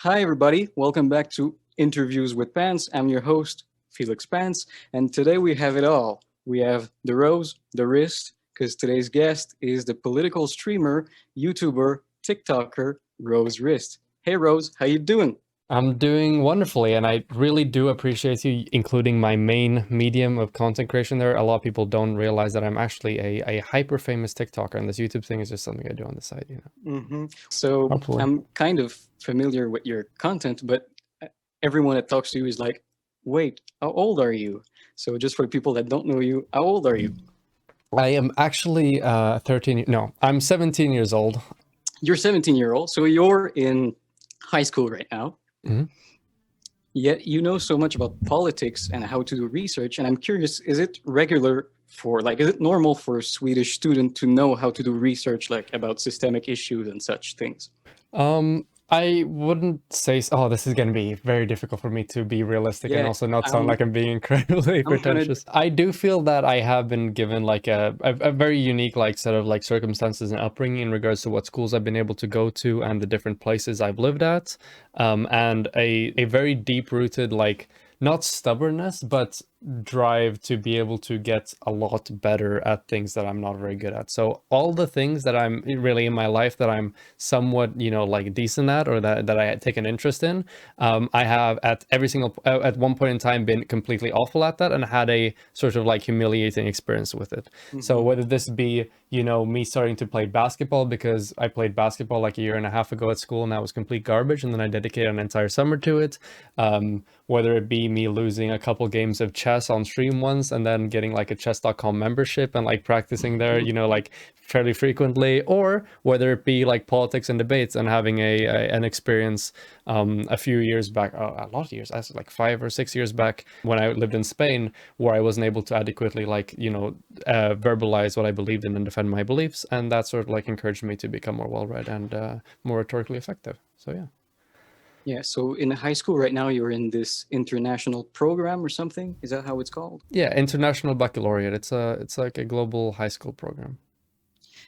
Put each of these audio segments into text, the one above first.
Hi, everybody. Welcome back to Interviews with Pants. I'm your host, Felix Pants, and today we have it all. We have the rose, the wrist, because today's guest is the political streamer, YouTuber, TikToker, Rose Wrist. Hey, Rose, how you doing? I'm doing wonderfully, and I really do appreciate you including my main medium of content creation there. A lot of people don't realize that I'm actually a hyper famous TikToker, and this YouTube thing is just something I do on the side. So Hopefully. I'm kind of familiar with your content, but everyone that talks to you is like, wait, how old are you? So just for people that don't know you, how old are you? I am actually 13, no, I'm 17 years old. You're 17-year-old, so you're in high school right now. Mhm. Yet you know so much about politics and how to do research, and I'm curious, is it regular for, like, is it normal for a Swedish student to know how to do research, like, about systemic issues and such things? I wouldn't say oh, this is going to be very difficult for me to be realistic and Yeah, also not sound I'm like I'm being incredibly I'm gonna pretentious. I do feel that I have been given like a very unique like set of like circumstances and upbringing in regards to what schools I've been able to go to and the different places I've lived at, and a very deep rooted like not stubbornness but drive to be able to get a lot better at things that I'm not very good at. So all the things that I'm really in my life that I'm somewhat, like decent at or that I take an interest in, I have at every single at one point in time been completely awful at that and had a sort of like humiliating experience with it. So Mhm. whether this be, me starting to play basketball because I played basketball like a year and a half ago at school and that was complete garbage, and then I dedicated an entire summer to it. Whether it be me losing a couple games of chess on stream once and then getting like a chess.com membership and like practicing there, like fairly frequently, or whether it be like politics and debates and having an experience a few years back, a lot of years, I was like 5 or 6 years back when I lived in Spain, where I wasn't able to adequately like verbalize what I believed in and defend my beliefs, and that sort of like encouraged me to become more well-read and more rhetorically effective. So yeah. Yeah, so in high school right now, you're in this international program or something? Is that how it's called? Yeah, International Baccalaureate. It's like a global high school program.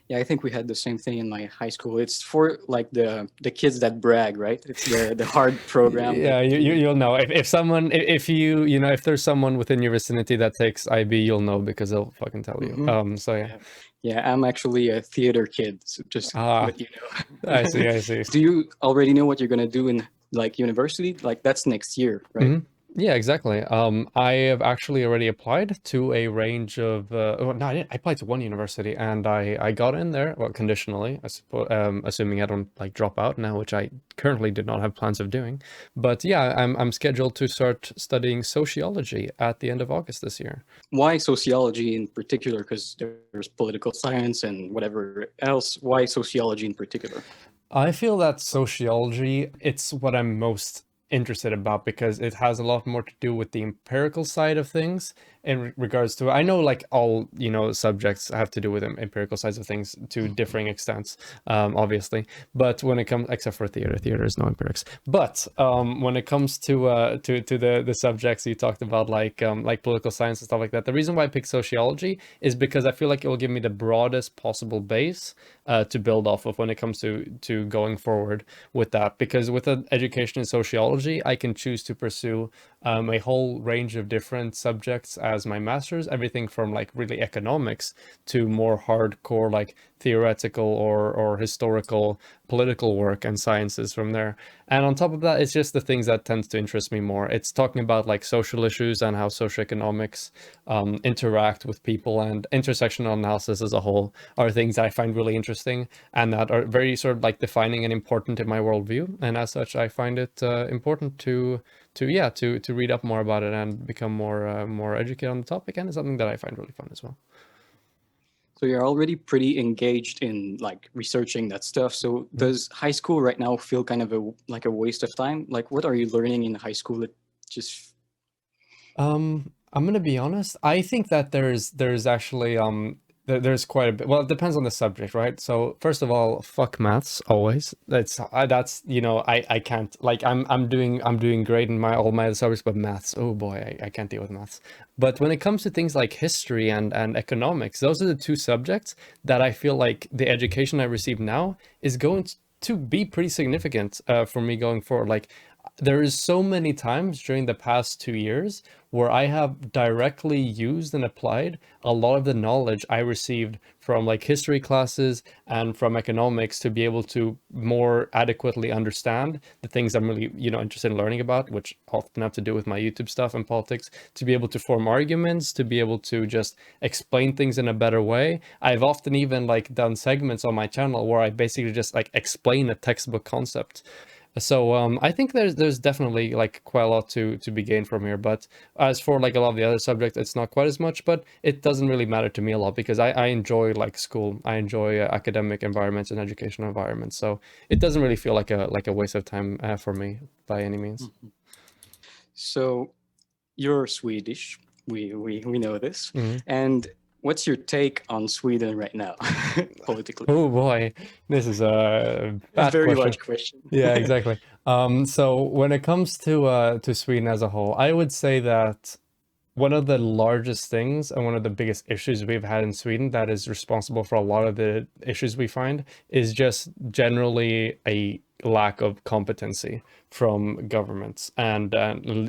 Yeah, I think we had the same thing in my high school. It's for like the kids that brag, right? It's the hard program that Yeah, you. you'll know if someone if if there's someone within your vicinity that takes IB, you'll know because they'll fucking tell you. Mhm. So yeah. Yeah. Yeah, I'm actually a theater kid, so just to Ah, let you I know. see, I see. Do you already know what you're gonna do in like university? Like that's next year, right? Mhm. Yeah, exactly. I have actually already applied to a range of, well, no, I didn't. I applied to one university and I got in there, well, conditionally, I suppose, assuming I don't like drop out now, which I currently did not have plans of doing. But yeah, I'm scheduled to start studying sociology at the end of August this year. Why sociology in particular? Because there's political science and whatever else. Why sociology in particular? I feel that sociology, it's what I'm most interested about because it has a lot more to do with the empirical side of things in regards to, I know like all, subjects have to do with empirical sides of things to differing extents, obviously. But when it comes, except for theater is no empirics. But when it comes to the subjects you talked about, like political science and stuff like that, the reason why I picked sociology is because I feel like it will give me the broadest possible base to build off of when it comes to going forward with that. Because with an education in sociology, I can choose to pursue a whole range of different subjects as my master's, everything from like really economics to more hardcore like theoretical or historical political work and sciences from there. And on top of that, it's just the things that tends to interest me more. It's talking about like social issues and how socioeconomics interact with people, and intersectional analysis as a whole are things that I find really interesting and that are very sort of like defining and important in my worldview. And as such, I find it important to read up more about it and become more educated on the topic. And it's something that I find really fun as well. So you're already pretty engaged in like researching that stuff. So Mhm. does high school right now feel kind of a waste of time? Like what are you learning in high school that just I'm gonna be honest. I think that there's actually there's quite a bit. Well, it depends on the subject, right? So first of all, fuck maths always. That's I can't like I'm doing great in my all my other subjects, but maths, oh boy, I can't deal with maths. But when it comes to things like history and economics, those are the two subjects that I feel like the education I receive now is going to be pretty significant for me going forward. Like, there is so many times during the past 2 years where I have directly used and applied a lot of the knowledge I received from like history classes and from economics to be able to more adequately understand the things I'm really, interested in learning about, which often have to do with my YouTube stuff and politics, to be able to form arguments, to be able to just explain things in a better way. I've often even like done segments on my channel where I basically just like explain a textbook concept. So I think there's definitely like quite a lot to be gained from here. But as for like a lot of the other subjects, it's not quite as much, but it doesn't really matter to me a lot because I enjoy like school. I enjoy academic environments and educational environments. So it doesn't really feel like a waste of time for me by any means. So you're Swedish. We know this. Mhm. And what's your take on Sweden right now, politically? Oh boy, this is a A bad very question. large question. Yeah, exactly. So when it comes to Sweden as a whole, I would say that one of the largest things and one of the biggest issues we've had in Sweden that is responsible for a lot of the issues we find is just generally a lack of competency from governments and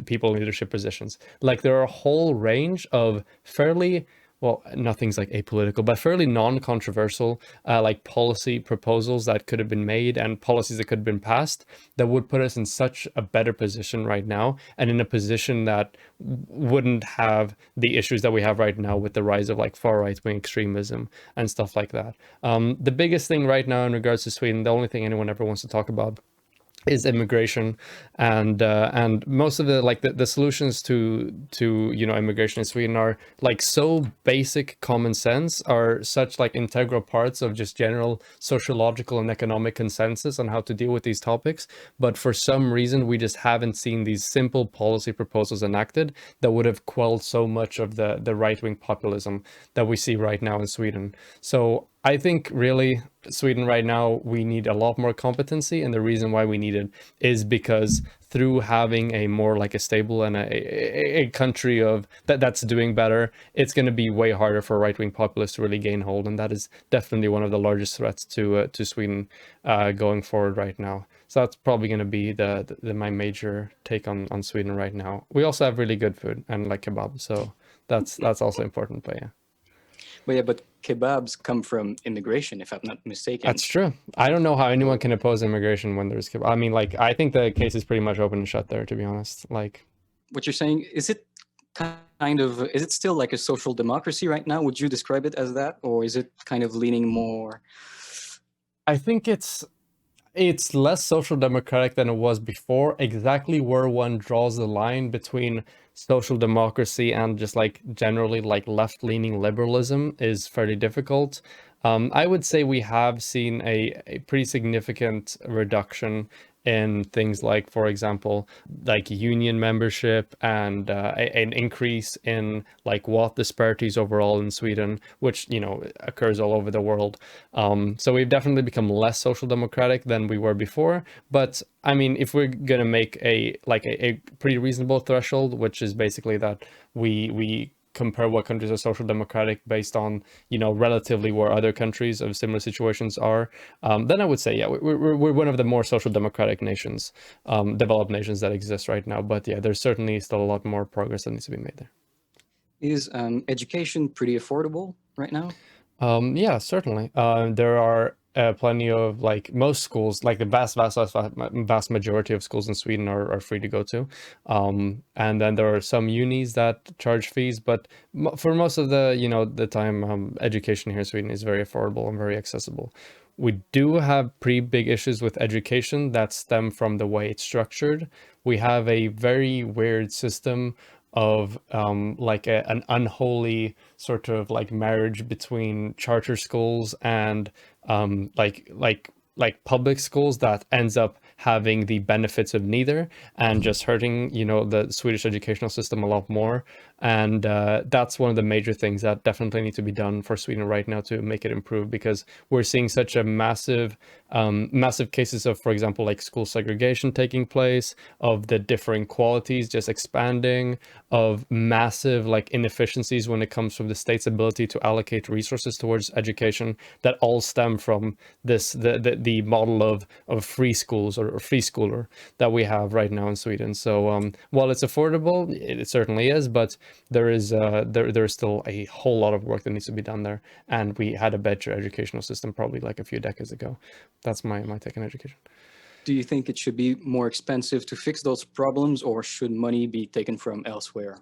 people in leadership positions. Like, there are a whole range of fairly, well, nothing's like apolitical, but fairly non-controversial like policy proposals that could have been made and policies that could have been passed that would put us in such a better position right now, and in a position that wouldn't have the issues that we have right now with the rise of like far right-wing extremism and stuff like that. The biggest thing right now in regards to Sweden, the only thing anyone ever wants to talk about, is immigration, and most of the like the solutions to immigration in Sweden are like so basic common sense, are such like integral parts of just general sociological and economic consensus on how to deal with these topics, but for some reason we just haven't seen these simple policy proposals enacted that would have quelled so much of the right-wing populism that we see right now in Sweden. So I think really Sweden right now, we need a lot more competency, and the reason why we need it is because through having a more like a stable and a country of that's doing better, it's going to be way harder for right-wing populists to really gain hold, and that is definitely one of the largest threats to Sweden going forward right now. So that's probably going to be my major take on Sweden right now. We also have really good food and like kebab, so that's also important. But yeah. But yeah, but kebabs come from immigration, if I'm not mistaken. That's true. I don't know how anyone can oppose immigration when there's I mean, like, I think the case is pretty much open and shut there, to be honest. Like, what you're saying, is it is it still like a social democracy right now? Would you describe it as that? Or is it kind of leaning more? I think it's less social democratic than it was before. Exactly where one draws the line between social democracy and just like generally like left-leaning liberalism is fairly difficult. I would say we have seen a pretty significant reduction in things like, for example, like union membership and an increase in like wealth disparities overall in Sweden, which, occurs all over the world. So we've definitely become less social democratic than we were before. But I mean, if we're gonna make a pretty reasonable threshold, which is basically that we compare what countries are social democratic based on, relatively where other countries of similar situations are, then I would say, yeah, we're one of the more social democratic nations, developed nations that exist right now. But yeah, there's certainly still a lot more progress that needs to be made there. Is education pretty affordable right now? Yeah, certainly. There are plenty of like most schools, like the vast majority of schools in Sweden are free to go to. And then there are some unis that charge fees, but for most of the time, education here in Sweden is very affordable and very accessible. We do have pretty big issues with education that stem from the way it's structured. We have a very weird system of like an unholy sort of like marriage between charter schools and like public schools that ends up having the benefits of neither and just hurting, the Swedish educational system a lot more. And that's one of the major things that definitely need to be done for Sweden right now to make it improve, because we're seeing such a massive cases of, for example, like school segregation taking place, of the differing qualities just expanding, of massive like inefficiencies when it comes from the state's ability to allocate resources towards education, that all stem from the model of free schools or free schooler that we have right now in Sweden. So while it's affordable, it certainly is, but there's still a whole lot of work that needs to be done there, and we had a better educational system probably like a few decades ago. That's my take on education. Do you think it should be more expensive to fix those problems, or should money be taken from elsewhere?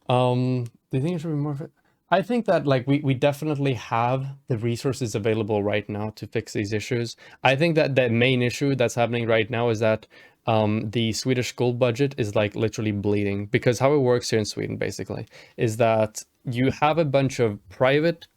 Do you think it should be more? I think that like we definitely have the resources available right now to fix these issues. I think that the main issue that's happening right now is that the Swedish school budget is like literally bleeding, because how it works here in Sweden basically is that you have a bunch of private,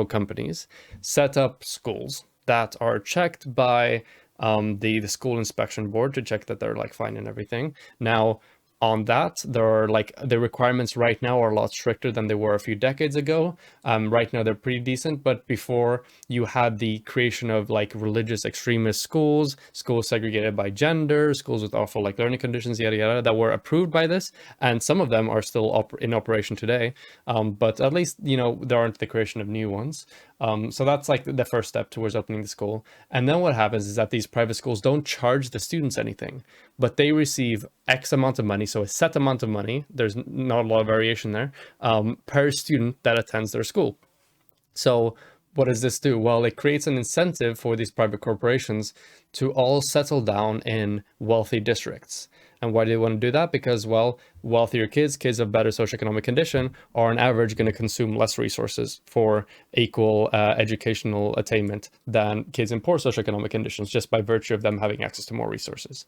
companies set up schools that are checked by the school inspection board to check that they're like fine and everything. Now, on that, there are like the requirements right now are a lot stricter than they were a few decades ago. Right now they're pretty decent, but before you had the creation of like religious extremist schools segregated by gender, schools with awful like learning conditions, yada yada, that were approved by this, and some of them are still in operation today. But at least there aren't the creation of new ones. So that's like the first step towards opening the school. And then what happens is that these private schools don't charge the students anything, but they receive X amount of money, so a set amount of money, there's not a lot of variation there, per student that attends their school. So what does this do? Well, it creates an incentive for these private corporations to all settle down in wealthy districts. And why do they want to do that? Because, well, wealthier kids of better socioeconomic condition, are on average going to consume less resources for equal educational attainment than kids in poor socioeconomic conditions, just by virtue of them having access to more resources.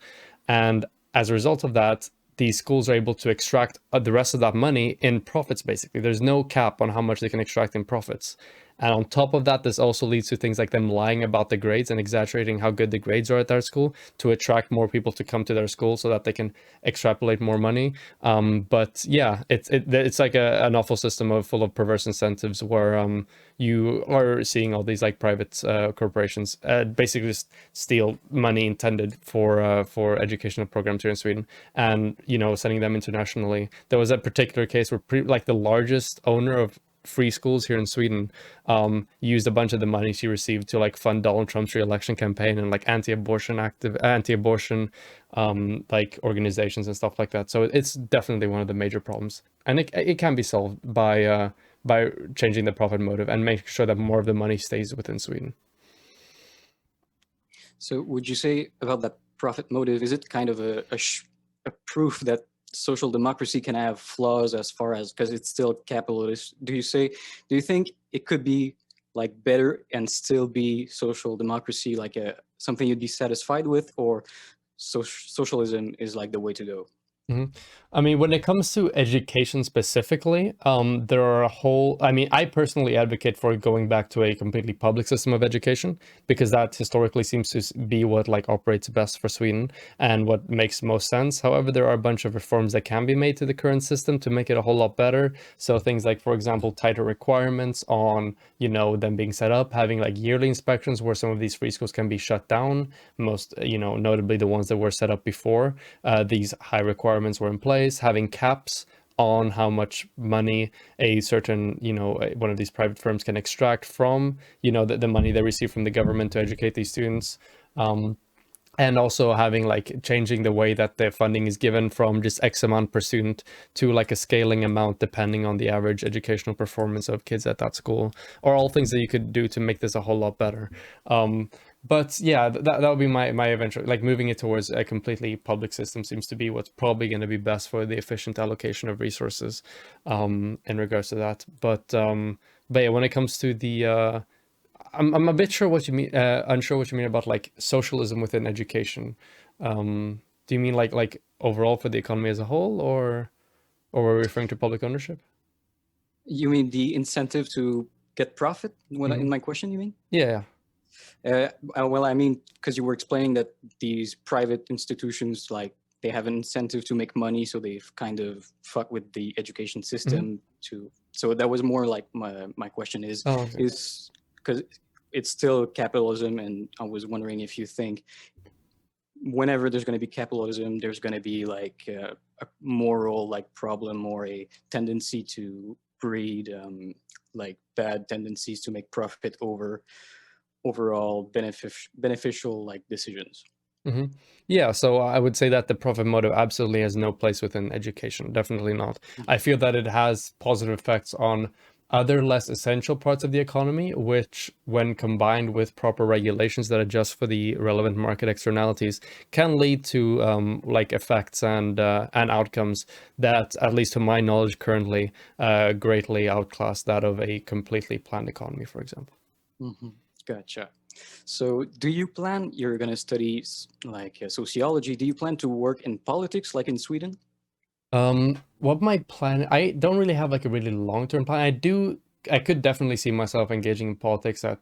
And as a result of that, these schools are able to extract the rest of that money in profits, basically. There's no cap on how much they can extract in profits. And on top of that, this also leads to things like them lying about the grades and exaggerating how good the grades are at their school to attract more people to come to their school so that they can extrapolate more money. But yeah, it's like an awful system full of perverse incentives, where you are seeing all these like private corporations basically just steal money intended for educational programs here in Sweden, and sending them internationally. There was a particular case where like the largest owner of free schools here in Sweden used a bunch of the money she received to like fund Donald Trump's re-election campaign and like anti-abortion like organizations and stuff like that. So it's definitely one of the major problems, and it can be solved by changing the profit motive and making sure that more of the money stays within Sweden. So would you say about that profit motive, is it kind of a proof that social democracy can have flaws, as far as, because it's still capitalist? Do you think it could be like better and still be social democracy, like something you'd be satisfied with, or socialism is like the way to go? Mm-hmm. I mean, when it comes to education specifically, there are I personally advocate for going back to a completely public system of education, because that historically seems to be what like operates best for Sweden and what makes most sense. However, there are a bunch of reforms that can be made to the current system to make it a whole lot better. So things like, for example, tighter requirements on, them being set up, having like yearly inspections where some of these free schools can be shut down, most, notably the ones that were set up before these high requirements were in place, having caps on how much money a certain, one of these private firms can extract from, the money they receive from the government to educate these students. And also having like changing the way that the funding is given from just X amount per student to like a scaling amount depending on the average educational performance of kids at that school, or all things that you could do to make this a whole lot better. But yeah, that would be my eventual, like moving it towards a completely public system seems to be what's probably going to be best for the efficient allocation of resources in regards to that. But yeah, when it comes to the I'm a bit unsure what you mean about like socialism within education. Do you mean like overall for the economy as a whole, or were we referring to public ownership? You mean the incentive to get profit? In my question, you mean? Yeah. Well, I mean, because you were explaining that these private institutions, like, they have an incentive to make money, so they've kind of fucked with the education system to. So that was more like my question Oh, okay. is because it's still capitalism, and I was wondering if you think whenever there's going to be capitalism, there's going to be like a moral like problem or a tendency to breed like bad tendencies to make profit over overall beneficial like decisions. hmm Yeah, so I would say that the profit motive absolutely has no place within education. Definitely not. I feel that it has positive effects on other less essential parts of the economy, which, when combined with proper regulations that adjust for the relevant market externalities, can lead to like effects and outcomes that, at least to my knowledge currently, greatly outclass that of a completely planned economy, for example. Hmm. Gotcha. So, do you plan? You're gonna study like sociology. Do you plan to work in politics, like in Sweden? What my plan, I don't really have like a really long-term plan. I could definitely see myself engaging in politics at,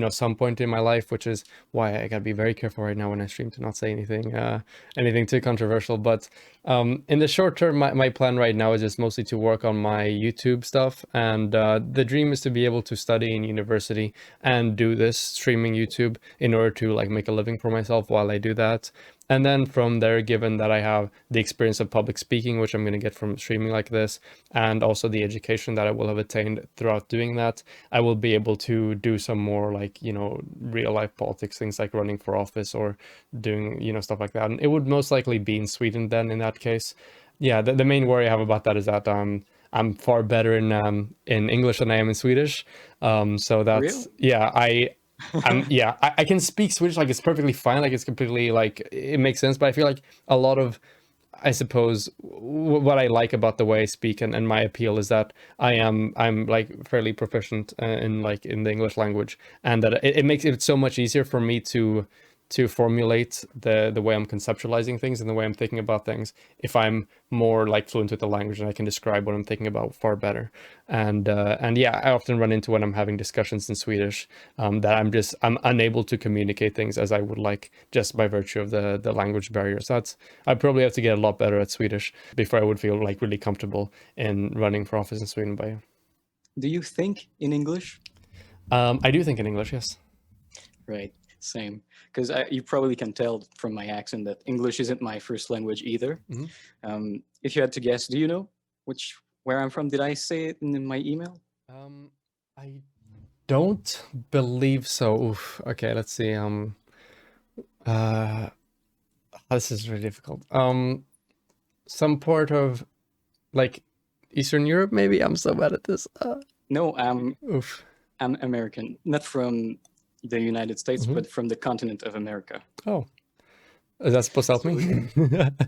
some point in my life, which is why I gotta be very careful right now when I stream to not say anything too controversial. But in the short term, my plan right now is just mostly to work on my YouTube stuff. And the dream is to be able to study in university and do this streaming YouTube in order to like make a living for myself while I do that. And then from there, given that I have the experience of public speaking, which I'm going to get from streaming like this, and also the education that I will have attained throughout doing that, I will be able to do some more like, real life politics, things like running for office or doing, stuff like that. And it would most likely be in Sweden then in that case. Yeah, the main worry I have about that is that I'm far better in English than I am in Swedish. So Real? that's, yeah, I can speak Swedish, like it's perfectly fine, like it's completely like it makes sense, but I feel like a lot of, I suppose, what I like about the way I speak and my appeal is that I'm like fairly proficient in the English language, and that it makes it so much easier for me to formulate the way I'm conceptualizing things and the way I'm thinking about things if I'm more like fluent with the language and I can describe what I'm thinking about far better. And yeah, I often run into when I'm having discussions in Swedish that I'm unable to communicate things as I would like just by virtue of the language barrier. So I probably have to get a lot better at Swedish before I would feel like really comfortable in running for office in Sweden. But yeah. Do you think in English? I do think in English, yes. Right. Same. Because you probably can tell from my accent that English isn't my first language either. Mhm. If you had to guess, do you know where I'm from? Did I say it in my email? I don't believe so. Oof. Okay, let's see. Uh, this is really difficult. Some part of like Eastern Europe, maybe. I'm so bad at this. No, Oof. I'm American, not from the United States, Mhm. but from the continent of America. Oh, is that supposed to help So me?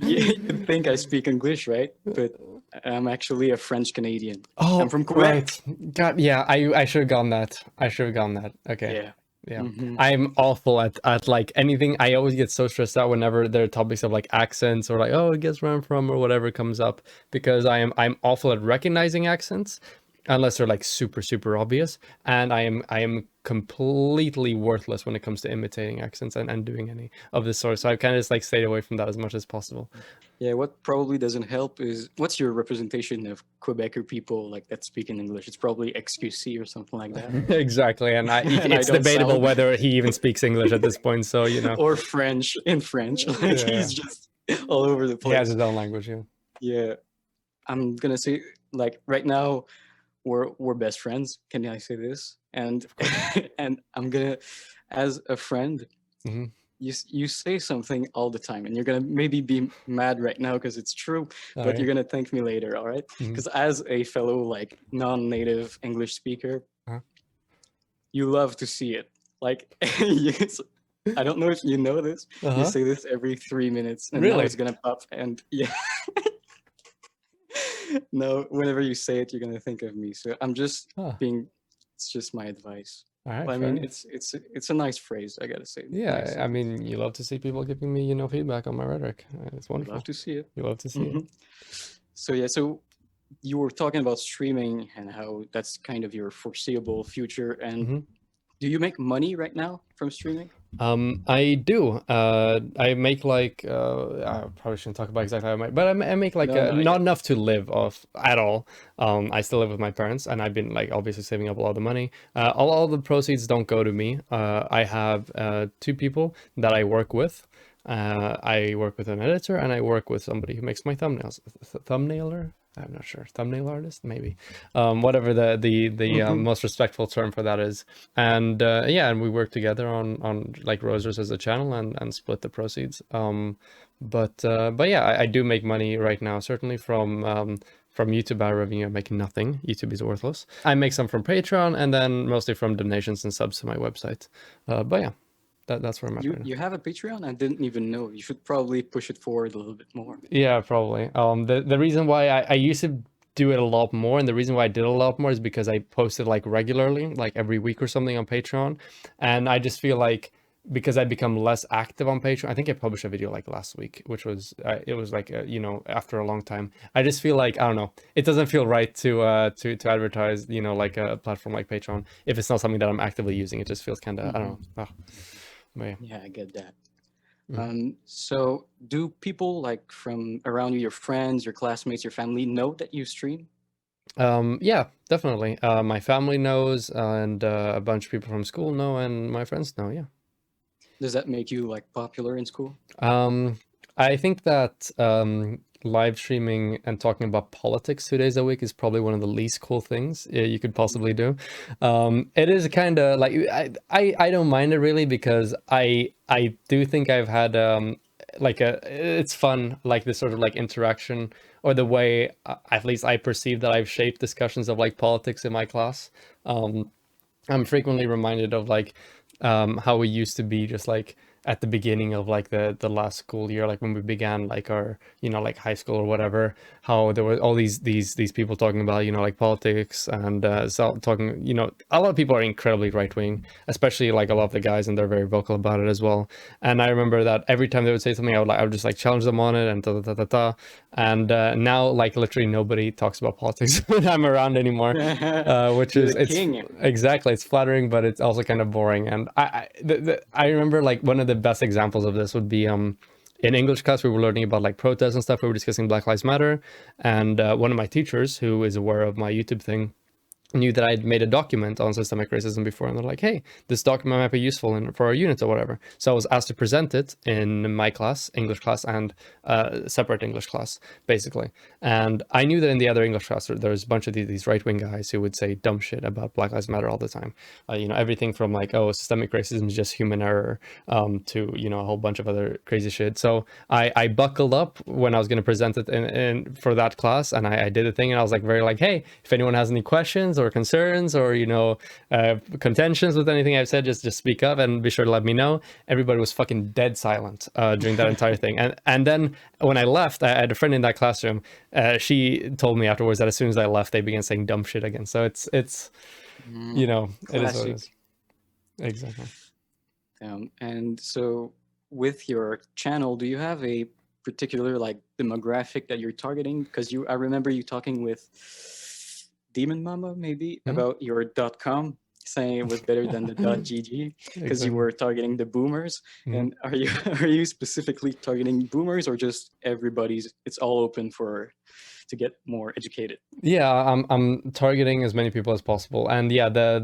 you'd think I speak English, right? But I'm actually a French Canadian. I'm Oh, from Quebec. right. God, yeah, I should have gone that. I should have gone that. Okay. Yeah. Yeah. Hmm. I'm awful at like anything. I always get so stressed out whenever there are topics of like accents or like, oh, guess where I'm from or whatever comes up, because I'm awful at recognizing accents unless they're like super, super obvious. And I am completely worthless when it comes to imitating accents and doing any of this sort. So I've kind of just like stayed away from that as much as possible. Yeah, what probably doesn't help is what's your representation of Quebecer people like that speak in English? It's probably XQC or something like that. Exactly. And And I it's don't debatable sound whether he even speaks English at this point. So, or French in French. Like yeah, he's just all over the he has place. his own language. Yeah. Yeah. I'm gonna say like right now we're best friends. Can I say this? And Of course. and I'm gonna as a friend, Hmm. you say something all the time and you're gonna maybe be mad right now because it's true, All but you're right. gonna thank me later, all right? Mhm. Because as a fellow like non-native English speaker, Uh-huh. you love to see it. Like you, I don't know if you know this. You Uh-huh. say this every 3 minutes, and now it's Really? gonna pop. And yeah, no, whenever you say it, you're gonna think of me. So I'm just Huh. being. It's just my advice. All right. Well, I Fair mean, enough. it's a nice phrase. I gotta say, nice Yeah. I sentence. mean, you love to see people giving me, feedback on my rhetoric. It's You love wonderful. to see it. You love to see it. Hmm. So yeah, so you were talking about streaming and how that's kind of your foreseeable future, and Hmm. Do you make money right now from streaming? I do. I make like I probably shouldn't talk about exactly how I make, but I make like No, not not yet. enough to live off at all. I still live with my parents, and I've been like obviously saving up a lot of money. All the proceeds don't go to me. I have two people that I work with. I work with an editor, and I work with somebody who makes my thumbnails. Thumbnailer? I'm not sure. Thumbnail artist, maybe. Whatever the most respectful term for that is. And yeah, and we work together on like Rosers as a channel and split the proceeds. But yeah, I do make money right now, certainly from YouTube ad revenue. I make nothing. YouTube is worthless. I make some from Patreon, and then mostly from donations and subs to my website. But yeah, that's where I'm at You right now. you have a Patreon? I didn't even know. You should probably push it forward a little bit more. Yeah, probably. The reason why I used to do it a lot more, and the reason why I did a lot more is because I posted like regularly, like every week or something on Patreon, and I just feel like because I become less active on Patreon. I think I published a video like last week, which was it was like you know, after a long time. I just feel like I don't know, it doesn't feel right to advertise, you know, like a platform like Patreon if it's not something that I'm actively using. It just feels kind of I don't know. Oh, but yeah. Yeah, I get that. Mm. So do people like from around you, your friends, your classmates, your family know that you stream? Yeah, definitely. My family knows, and a bunch of people from school know, and my friends know. Yeah. Does that make you like popular in school? Um, I think that live streaming and talking about politics 2 days a week is probably one of the least cool things you could possibly do. It is kind of like I don't mind it really because I do think I've had like it's fun, like this sort of like interaction, or the way at least I perceive that I've shaped discussions of like politics in my class. Um, I'm frequently reminded of like how we used to be just like at the beginning of like the last school year, like when we began like our, you know, like high school or whatever, how there were all these people talking about, you know, like politics and so talking, you know, a lot of people are incredibly right wing, especially like a lot of the guys, and they're very vocal about it as well. And I remember that every time they would say something, I would just like challenge them on it and da da da da da. And now like literally nobody talks about politics when I'm around anymore, which You're is the it's king. exactly, it's flattering, but it's also kind of boring. And I remember like one of the best examples of this would be in English class we were learning about like protests and stuff. We were discussing Black Lives Matter, and one of my teachers who is aware of my YouTube thing knew that I'd made a document on systemic racism before, and they're like, hey, this document might be useful for our unit or whatever. So I was asked to present it in my class, English class, and separate English class, basically. And I knew that in the other English class, there was a bunch of these right-wing guys who would say dumb shit about Black Lives Matter all the time. You know, everything from like, oh, systemic racism is just human error, to, you know, a whole bunch of other crazy shit. So I buckled up when I was going to present it in for that class, and I did the thing, and I was like very like, hey, if anyone has any questions or concerns or, you know, contentions with anything I've said, just speak up and be sure to let me know. Everybody was fucking dead silent during that entire thing. And then when I left, I had a friend in that classroom. She told me afterwards that as soon as I left, they began saying dumb shit again. So it's you know, it is what it Classic. is. Exactly. And so with your channel, do you have a particular like demographic that you're targeting? Because I remember you talking with Demon Mama maybe Mhm. about your .com, saying it was better than the .gg because you Exactly. were targeting the boomers. Mhm. And are you are you specifically targeting boomers or just everybody's? It's all open for to get more educated. Yeah, I'm targeting as many people as possible. And yeah, the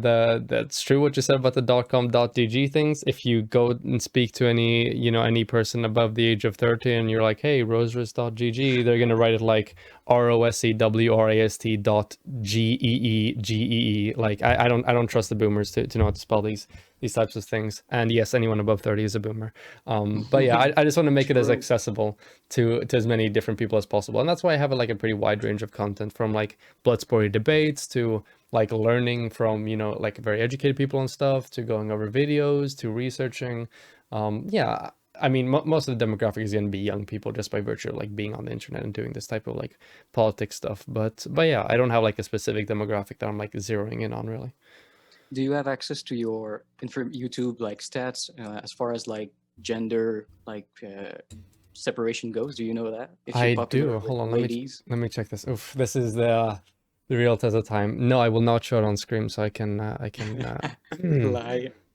that's true what you said about the .com .dg things. If you go and speak to any, you know, any person above the age of 30 and you're like, hey, roseris.gg, they're gonna write it like ROSEWRAST.GEEGEE. Like I don't trust the boomers to know how to spell these types of things. And yes, anyone above 30 is a boomer. But yeah, I just want to make it as True. accessible to as many different people as possible. And that's why I have like a pretty wide range of content, from like Bloodsport debates to like learning from, you know, like very educated people and stuff, to going over videos, to researching. Yeah, I mean, most of the demographic is going to be young people just by virtue of like being on the internet and doing this type of like politics stuff. But yeah, I don't have like a specific demographic that I'm like zeroing in on really. Do you have access to your YouTube like stats as far as like gender like separation goes? Do you know that if you're I popular do. with Hold on, ladies? let me check this. Oof, this is the The real test of time. No, I will not show it on screen, so Lie.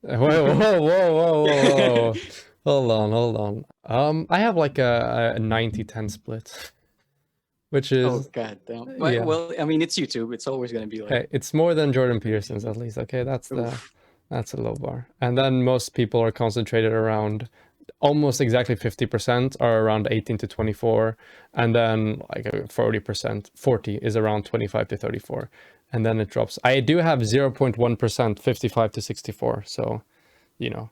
Whoa, whoa, whoa, whoa, whoa, whoa. Hold on, hold on. I have like a 90-10 split, which Oh, is, god damn. yeah. Well, I mean, it's YouTube. It's always going to be like, Hey, it's more than Jordan Peterson's at least. Okay, oof. that's a low bar. And then most people are concentrated around almost exactly 50% are around 18 to 24, and then like 40%, 40 is around 25 to 34, and then it drops. I do have 0.1%, 55 to 64. So, you know.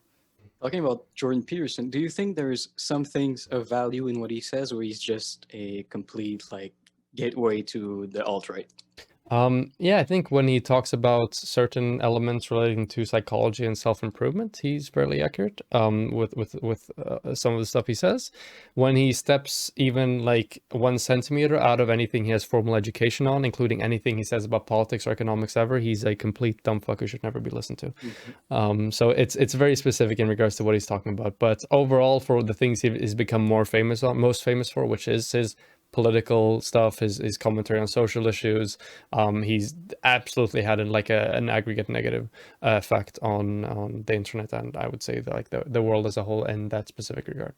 Talking about Jordan Peterson, do you think there's some things of value in what he says, or he's just a complete like gateway to the alt-right? Yeah, I think when he talks about certain elements relating to psychology and self-improvement, he's fairly accurate with some of the stuff he says. When he steps even like 1 centimeter out of anything he has formal education on, including anything he says about politics or economics ever, he's a complete dumbfuck who should never be listened to. So it's very specific in regards to what he's talking about. But overall, for the things he's become most famous for, which is his political stuff, his commentary on social issues, he's absolutely had an aggregate negative effect on the internet, and I would say that, like the world as a whole in that specific regard.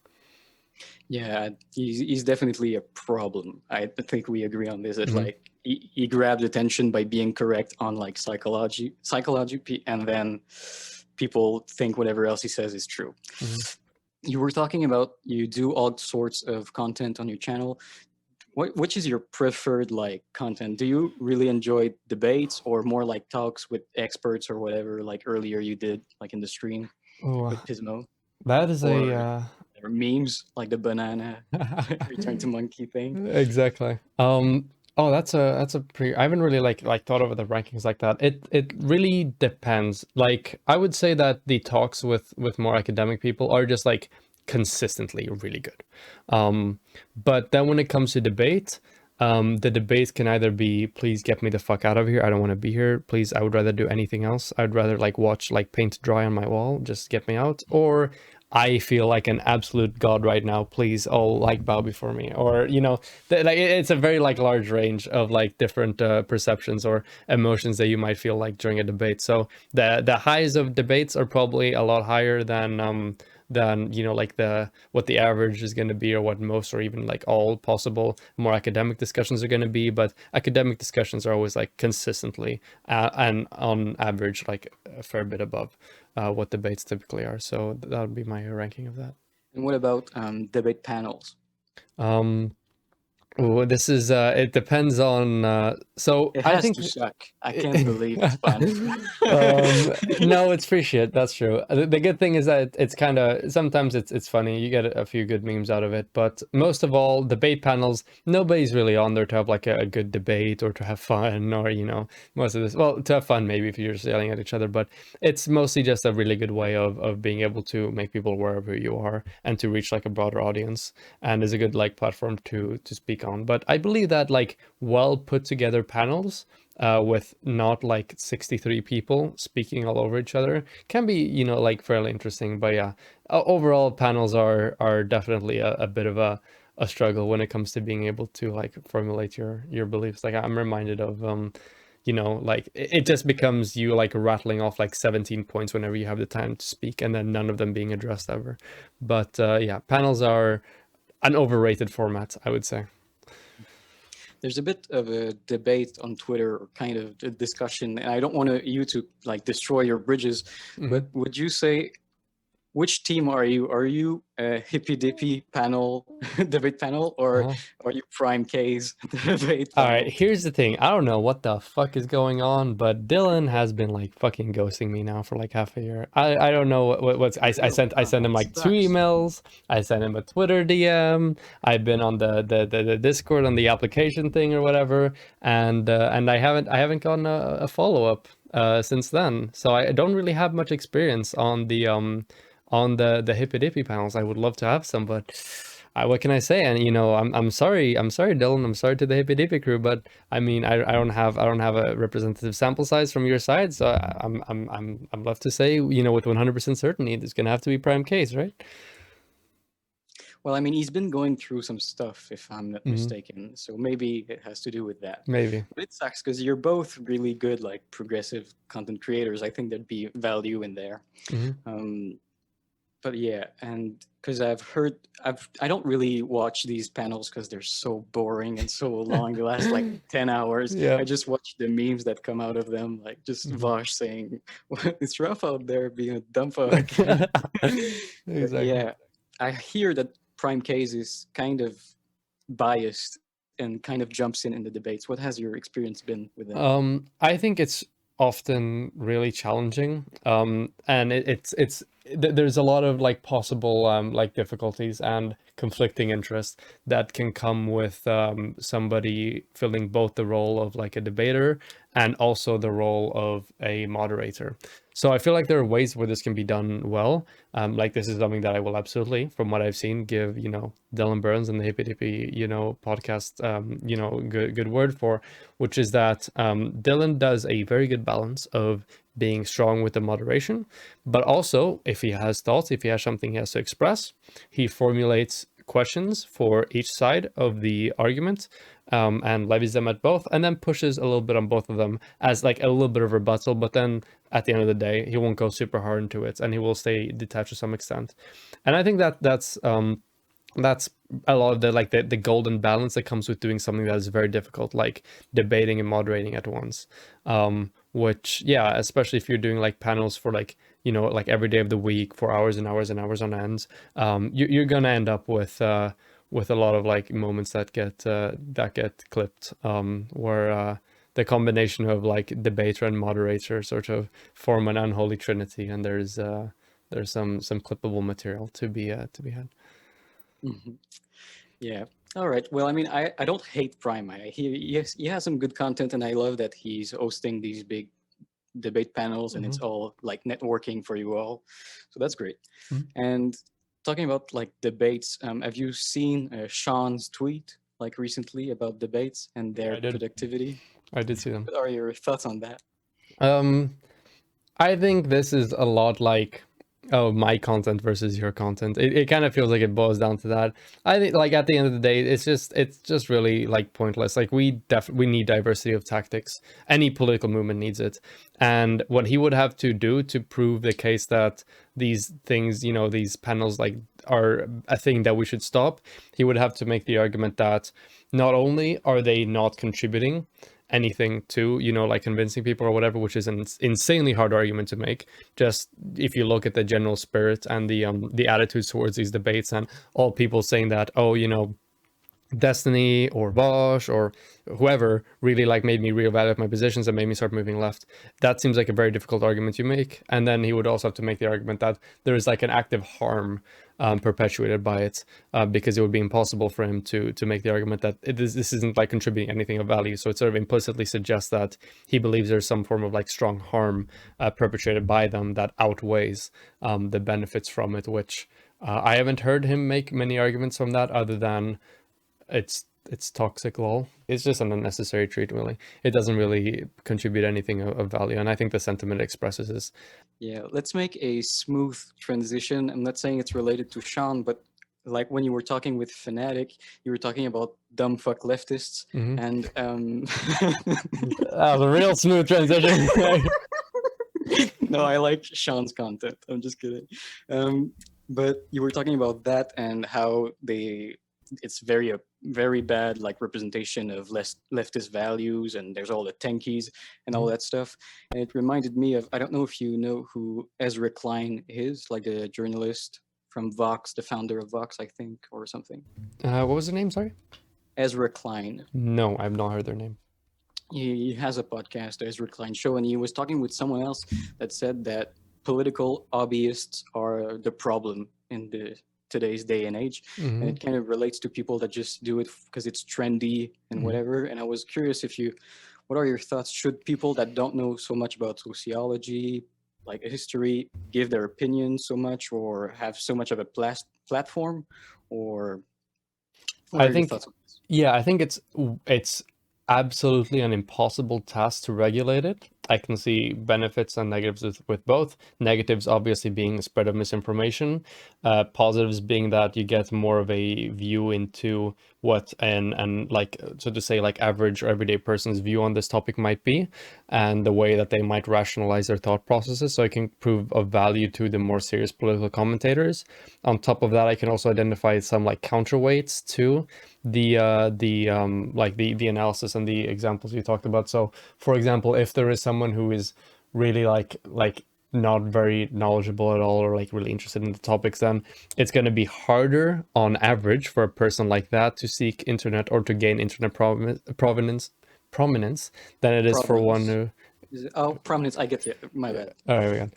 Yeah, he's definitely a problem. I think we agree on this. That like he grabbed attention by being correct on like psychology, and then people think whatever else he says is true. You were talking about you do all sorts of content on your channel. Which is your preferred like content? Do you really enjoy debates or more like talks with experts or whatever? Like earlier you did like in the stream with Pismo, That is or memes like the banana return to monkey thing. exactly. Oh, that's a pretty. I haven't really like thought over the rankings like that. It really depends. Like I would say that the talks with more academic people are just like consistently really good. But then when it comes to debate, the debates can either be, please get me the fuck out of here, I don't want to be here, please, I would rather do anything else, I'd rather like watch like paint dry on my wall, just get me out, or I feel like an absolute god right now, please all like bow before me, or like it's a very like large range of like different perceptions or emotions that you might feel like during a debate. So the highs of debates are probably a lot higher than like what the average is going to be, or what most or even like all possible more academic discussions are going to be. But academic discussions are always like consistently and on average like a fair bit above what debates typically are. So that would be my ranking of that. And what about debate panels? Oh, this is it depends on so It I has think to suck. I can't believe it's fun. no, it's free shit, that's true. The good thing is that it's kind of sometimes it's funny, you get a few good memes out of it, but most of all debate panels, nobody's really on there to have like a good debate or to have fun, or most of this, well, to have fun maybe if you're just yelling at each other, but it's mostly just a really good way of being able to make people aware of who you are and to reach like a broader audience, and is a good like platform to speak on. But I believe that like well put together panels with not like 63 people speaking all over each other can be like fairly interesting. But yeah, overall panels are definitely a bit of a struggle when it comes to being able to like formulate your beliefs. Like I'm reminded of like it just becomes you like rattling off like 17 points whenever you have the time to speak, and then none of them being addressed ever. But yeah, panels are an overrated format, I would say. There's a bit of a debate on Twitter, or kind of a discussion, and I don't want you to like destroy your bridges, but would you say, which team are you? Are you a hippy dippy panel debate panel, or are you prime K's debate All panel? right, here's the thing. I don't know what the fuck is going on, but Dylan has been like fucking ghosting me now for like half a year. I don't know what's I sent him like 2 emails. I sent him a Twitter DM. I've been on the Discord on the application thing or whatever, and I haven't gotten a follow up since then. So I don't really have much experience on the hippy dippy panels. I would love to have some, but what can I say? And I'm sorry, Dylan. I'm sorry to the hippy dippy crew, but I mean, I don't have a representative sample size from your side, so I'm left to say, with 100% certainty, it's gonna have to be prime case, right? Well, I mean, he's been going through some stuff, if I'm not Hmm. mistaken. So maybe it has to do with that. Maybe. But it sucks because you're both really good, like progressive content creators. I think there'd be value in there. Hmm. Um, but yeah, and because I don't really watch these panels because they're so boring and so long. They last like 10 hours. Yeah. I just watch the memes that come out of them, like just Mhm. Vosh saying, "Well, it's rough out there being a dumb fuck." But Exactly. yeah, I hear that Prime Case is kind of biased and kind of jumps in the debates. What has your experience been with them? I think it's often really challenging, and there's a lot of like possible like difficulties and conflicting interests that can come with somebody filling both the role of like a debater and also the role of a moderator. So I feel like there are ways where this can be done well. Like this is something that I will absolutely, from what I've seen, give Dylan Burns and the Hippy Dippy podcast good word for, which is that Dylan does a very good balance of being strong with the moderation, but also if he has thoughts, if he has something he has to express, he formulates questions for each side of the argument, and levies them at both, and then pushes a little bit on both of them as like a little bit of rebuttal, but then at the end of the day, he won't go super hard into it, and he will stay detached to some extent. And I think that's a lot of the golden balance that comes with doing something that is very difficult, like debating and moderating at once. Which, yeah, especially if you're doing like panels for like like every day of the week for hours and hours and hours on end, you're gonna end up with a lot of like moments that get clipped, where the combination of like debater and moderator sort of form an unholy trinity, and there's some clippable material to be had. Mhm. Yeah. All right. Well, I mean, I don't hate Prime. He has some good content, and I love that he's hosting these big debate panels, and it's Mhm. all like networking for you all. So that's great. Mhm. And talking about like debates, have you seen Sean's tweet like recently about debates and Yeah, their productivity? I did see them. What are your thoughts on that? Um, I think this is a lot like, oh, my content versus your content. It kind of feels like it boils down to that. I think like at the end of the day, it's just really like pointless. Like we need diversity of tactics. Any political movement needs it. And what he would have to do to prove the case that these things, these panels like are a thing that we should stop, he would have to make the argument that not only are they not contributing anything to like convincing people or whatever, which is an insanely hard argument to make. Just if you look at the general spirit and the attitudes towards these debates, and all people saying that, oh, Destiny or Bosch or whoever really like made me reevaluate my positions and made me start moving left. That seems like a very difficult argument to make. And then he would also have to make the argument that there is like an active harm perpetuated by it, because it would be impossible for him to make the argument that this isn't like contributing anything of value. So it sort of implicitly suggests that he believes there's some form of like strong harm perpetrated by them that outweighs the benefits from it, which I haven't heard him make many arguments from that other than it's toxic lol. It's just an unnecessary treat, really. It doesn't really contribute anything of value, and I think the sentiment it expresses is Yeah, let's make a smooth transition. I'm not saying it's related to Sean, but like when you were talking with Fanatic, you were talking about dumb fuck leftists, mhm. and That was a real smooth transition. no, I like Sean's content. I'm just kidding. Um, but you were talking about that and how it's very a very bad like representation of leftist values, and there's all the tankies and all Mhm. that stuff. And it reminded me of, I don't know if you know who Ezra Klein is, like the journalist from Vox, the founder of Vox, I think, or something. What was the name? Sorry. Ezra Klein. No, I've not heard their name. He has a podcast, the Ezra Klein Show, and he was talking with someone else that said that political hobbyists are the problem in the today's day and age, and Hmm. it kind of relates to people that just do it because it's trendy and Hmm. whatever. And I was curious if you, what are your thoughts? Should people that don't know so much about sociology, like history, give their opinions so much, or have so much of a platform, or what I are your think, thoughts on this? yeah, I think it's absolutely an impossible task to regulate it. I can see benefits and negatives with both. Negatives obviously being spread of misinformation, positives being that you get more of a view into what and like, so to say, like average or everyday person's view on this topic might be, and the way that they might rationalize their thought processes, so it can prove of value to the more serious political commentators. On top of that, I can also identify some like counterweights to the analysis and the examples you talked about. So for example, if there is someone who is really like not very knowledgeable at all, or like really interested in the topics, then it's going to be harder on average for a person like that to seek internet or to gain internet prominence than it is for one Provenance. who Prominence. I get you. My bad. there we go.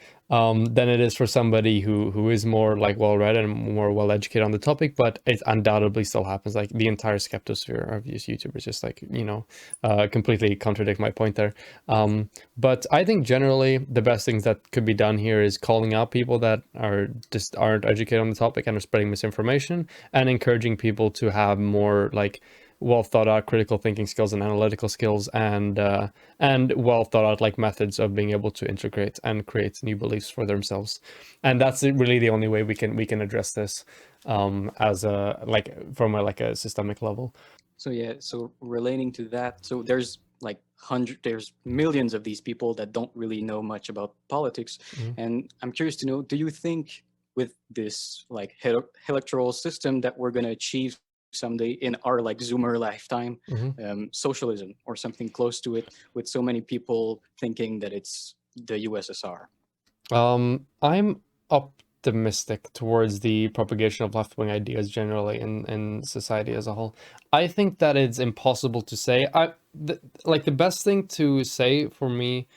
Than it is for somebody who is more like well-read and more well-educated on the topic, but it undoubtedly still happens. Like the entire skeptosphere of these YouTubers just like, completely contradict my point there. But I think generally the best things that could be done here is calling out people that aren't educated on the topic and are spreading misinformation, and encouraging people to have more like well thought out critical thinking skills and analytical skills, and well thought out like methods of being able to integrate and create new beliefs for themselves. And that's really the only way we can address this as a like from a systemic level. So yeah, so relating to that, so there's like there's millions of these people that don't really know much about politics, and I'm curious to know, do you think with this like electoral system that we're going to achieve someday in our like Zoomer lifetime, socialism or something close to it, with so many people thinking that it's the USSR? I'm optimistic towards the propagation of left-wing ideas generally in society as a whole. I think that it's impossible to say. The best thing to say for me,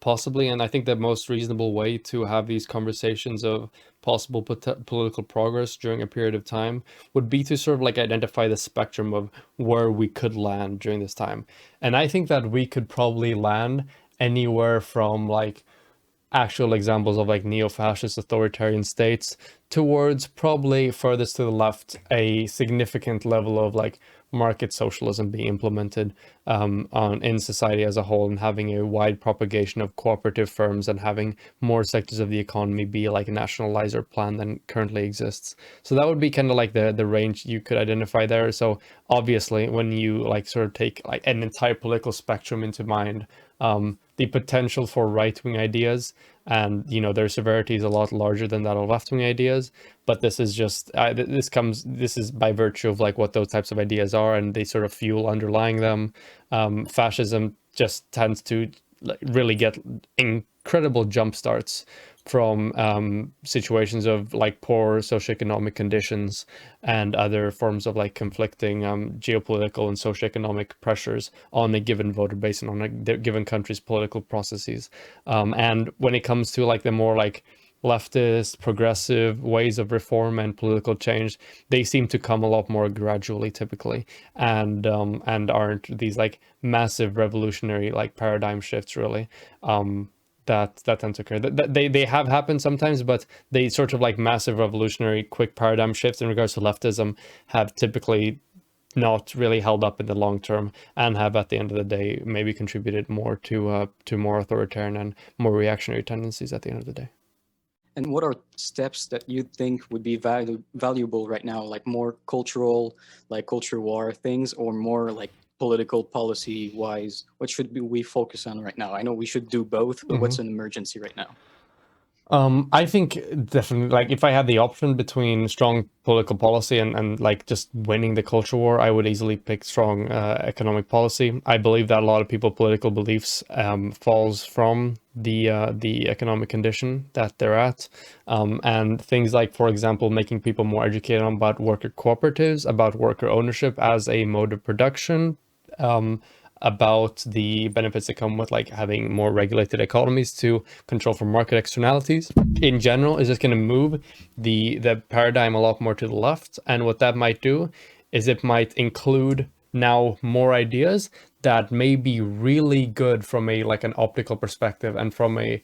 possibly, and I think the most reasonable way to have these conversations of possible political progress during a period of time would be to sort of like identify the spectrum of where we could land during this time. And I think that we could probably land anywhere from like actual examples of like neo-fascist authoritarian states towards probably furthest to the left a significant level of like market socialism being implemented in society as a whole, and having a wide propagation of cooperative firms, and having more sectors of the economy be like a nationalizer plan than currently exists. So that would be kind of like the range you could identify there. So obviously when you like sort of take like an entire political spectrum into mind, the potential for right-wing ideas and their severity is a lot larger than that of left-wing ideas. But this is just this is by virtue of like what those types of ideas are, and they sort of fuel underlying them. Fascism just tends to really get incredible jump starts from situations of like poor socioeconomic conditions and other forms of like conflicting geopolitical and socioeconomic pressures on a given voter base and on a given country's political processes. And when it comes to like the more like leftist progressive ways of reform and political change, they seem to come a lot more gradually typically, and aren't these like massive revolutionary like paradigm shifts really that tend to occur. They have happened sometimes, but they sort of like massive revolutionary quick paradigm shifts in regards to leftism have typically not really held up in the long term, and have at the end of the day maybe contributed more to more authoritarian and more reactionary tendencies at the end of the day. And what are steps that you think would be valuable right now, like more cultural, like culture war things, or more like political policy wise? What should we focus on right now? I know we should do both, but what's an emergency right now? I think definitely, like if I had the option between strong political policy and like just winning the culture war, I would easily pick strong economic policy. I believe that a lot of people's political beliefs falls from the economic condition that they're at, and things like, for example, making people more educated about worker cooperatives, about worker ownership as a mode of production, about the benefits that come with like having more regulated economies to control for market externalities in general, is just going to move the paradigm a lot more to the left. And what that might do is it might include now more ideas that may be really good from a like an optical perspective and from a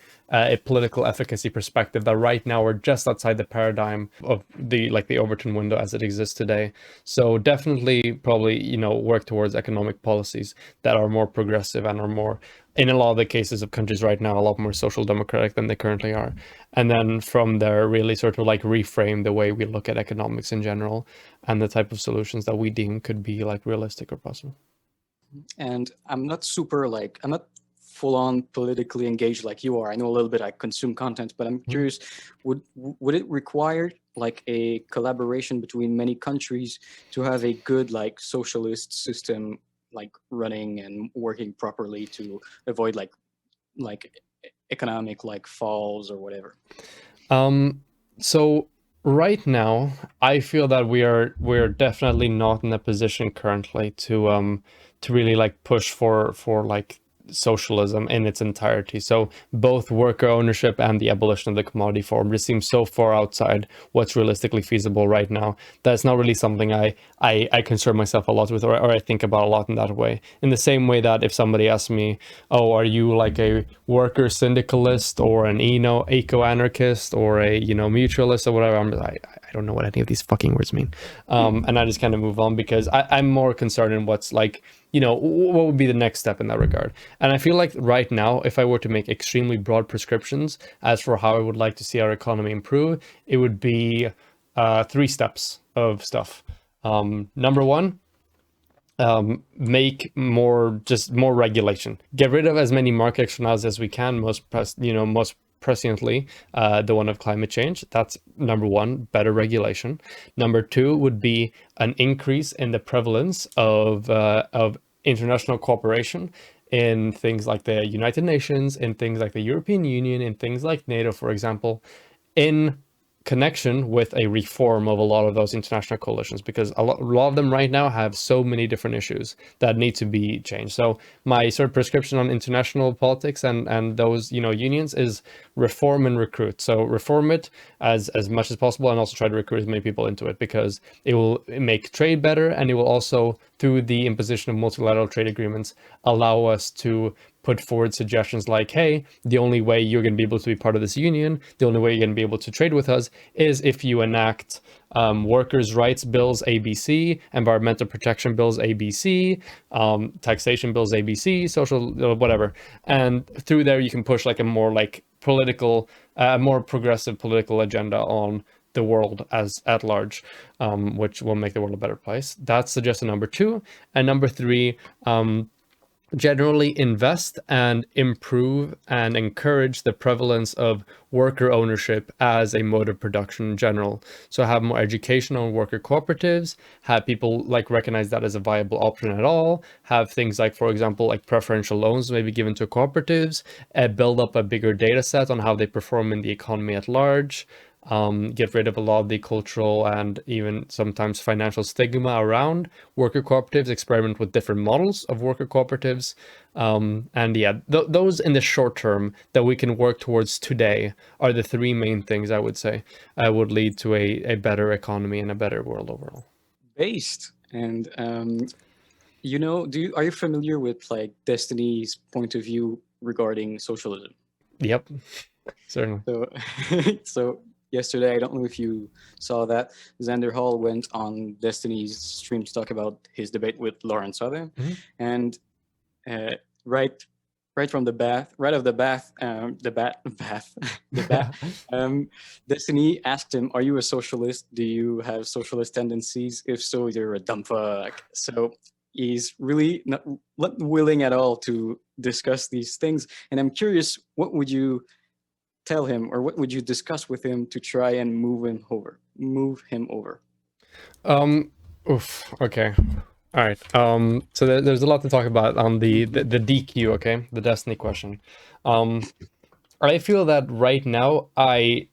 political efficacy perspective that right now are just outside the paradigm of the like the Overton window as it exists today. So definitely probably, you know, work towards economic policies that are more progressive and are more, in a lot of the cases of countries right now, a lot more social democratic than they currently are. And then from there, really sort of like reframe the way we look at economics in general and the type of solutions that we deem could be like realistic or possible. And I'm not super like, I'm not full on politically engaged like you are. I know a little bit, I consume content, but I'm curious, would it require like a collaboration between many countries to have a good like socialist system like running and working properly to avoid like economic like falls or whatever? So right now, I feel that we're definitely not in a position currently to really like push for like socialism in its entirety. So both worker ownership and the abolition of the commodity form just seems so far outside what's realistically feasible right now. That's not really something I concern myself a lot with, or I think about a lot in that way. In the same way that if somebody asks me, oh, are you like a worker syndicalist or an eco-anarchist or a, you know, mutualist or whatever, I don't know what any of these fucking words mean. And I just kind of move on because I'm more concerned in what's like, you know, what would be the next step in that regard. And I feel like right now, if I were to make extremely broad prescriptions as for how I would like to see our economy improve, it would be 3 steps of stuff. Number one, make more regulation. Get rid of as many market externalities as we can. Most presciently, the one of climate change. That's number one, better regulation. Number two would be an increase in the prevalence of international cooperation in things like the United Nations, in things like the European Union, in things like NATO, for example, in connection with a reform of a lot of those international coalitions, because a lot of them right now have so many different issues that need to be changed. So my sort of prescription on international politics and those, you know, unions is reform and recruit. So reform it as much as possible and also try to recruit as many people into it, because it will make trade better, and it will also, through the imposition of multilateral trade agreements, allow us to put forward suggestions like, hey, the only way you're going to be able to be part of this union, the only way you're going to be able to trade with us is if you enact workers' rights bills ABC, environmental protection bills ABC, taxation bills ABC, social whatever. And through there, you can push like a more like political, more progressive political agenda on the world as at large, which will make the world a better place. That's suggestion number two. And number three, generally invest and improve and encourage the prevalence of worker ownership as a mode of production in general. So have more education on worker cooperatives, have people like recognize that as a viable option at all, have things like, for example, like preferential loans maybe given to cooperatives, build up a bigger data set on how they perform in the economy at large, get rid of a lot of the cultural and even sometimes financial stigma around worker cooperatives, experiment with different models of worker cooperatives. And yeah, those in the short term that we can work towards today are the 3 main things I would say would lead to a better economy and a better world overall. Based. And you know, are you familiar with like Destiny's point of view regarding socialism? Yep, certainly. So, so yesterday, I don't know if you saw that, Xander Hall went on Destiny's stream to talk about his debate with Lauren Southern, and right from the bath, right off the bath, Destiny asked him, "Are you a socialist? Do you have socialist tendencies? If so, you're a dumb fuck." So he's really not willing at all to discuss these things, and I'm curious, what would you tell him, or what would you discuss with him to try and move him over? Okay. All right. So there's a lot to talk about on the DQ, okay? The Destiny question. I feel that right now I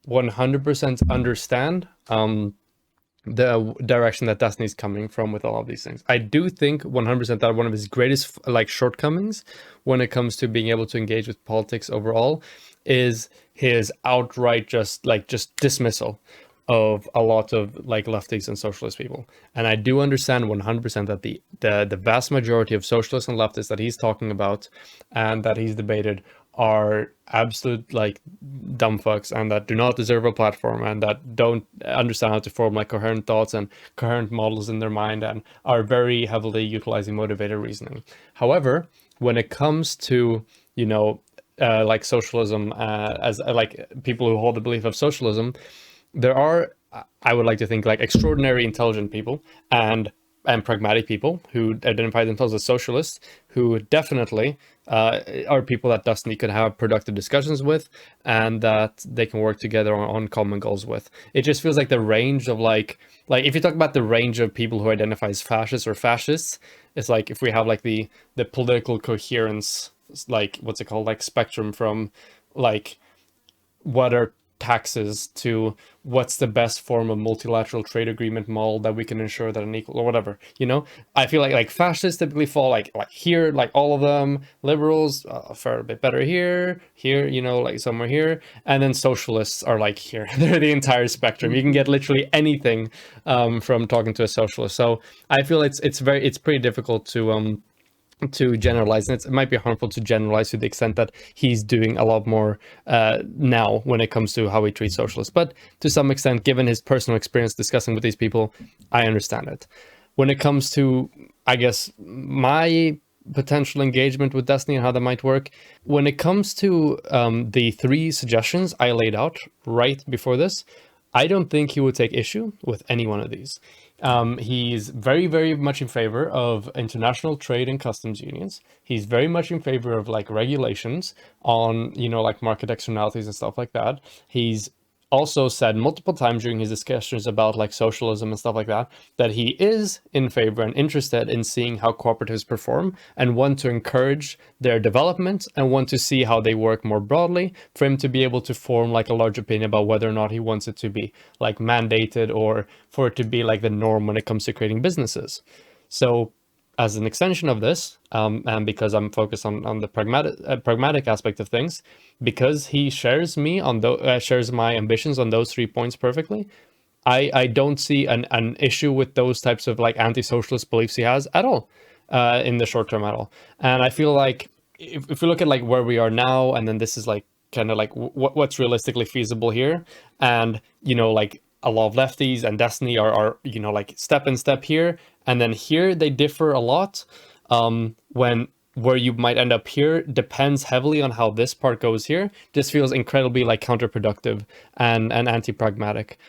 100% understand the direction that Destiny's coming from with all of these things. I do think 100% that one of his greatest like shortcomings when it comes to being able to engage with politics overall is his outright just dismissal of a lot of like lefties and socialist people. And I do understand 100% that the vast majority of socialists and leftists that he's talking about and that he's debated are absolute like dumb fucks and that do not deserve a platform and that don't understand how to form like coherent thoughts and coherent models in their mind and are very heavily utilizing motivated reasoning. However, when it comes to, you know, like socialism, as like people who hold the belief of socialism, there are, I would like to think, like extraordinary intelligent people and pragmatic people who identify themselves as socialists, who definitely are people that Destiny could have productive discussions with and that they can work together on common goals with. It just feels like the range of like if you talk about the range of people who identify as fascists or fascists, it's like if we have like the political coherence, like what's it called, like spectrum from like what are taxes to what's the best form of multilateral trade agreement model that we can ensure that an equal or whatever, you know. I feel like fascists typically fall like here, like all of them. Liberals fare a bit better here, you know, like somewhere here. And then socialists are like here. They're the entire spectrum. You can get literally anything from talking to a socialist. So I feel it's pretty difficult to generalize, and it might be harmful to generalize to the extent that he's doing a lot more now when it comes to how he treats socialists. But to some extent, given his personal experience discussing with these people, I understand it. When it comes to, I guess, my potential engagement with Destiny and how that might work, when it comes to the 3 suggestions I laid out right before this, I don't think he would take issue with any one of these. He's very, very much in favor of international trade and customs unions. He's very much in favor of like regulations on, you know, like market externalities and stuff like that. He's also said multiple times during his discussions about like socialism and stuff like that, that he is in favor and interested in seeing how cooperatives perform and want to encourage their development and want to see how they work more broadly for him to be able to form like a large opinion about whether or not he wants it to be like mandated or for it to be like the norm when it comes to creating businesses. So as an extension of this, and because I'm focused on the pragmatic aspect of things, because he shares me on shares my ambitions on those 3 points perfectly, I don't see an issue with those types of like anti-socialist beliefs he has at all, in the short term at all. And I feel like if we look at like where we are now, and then this is like kind of like what's realistically feasible here, and you know like a lot of lefties and Destiny are you know like step in step here, and then here they differ a lot. When where you might end up here depends heavily on how this part goes here. This feels incredibly like counterproductive and anti-pragmatic.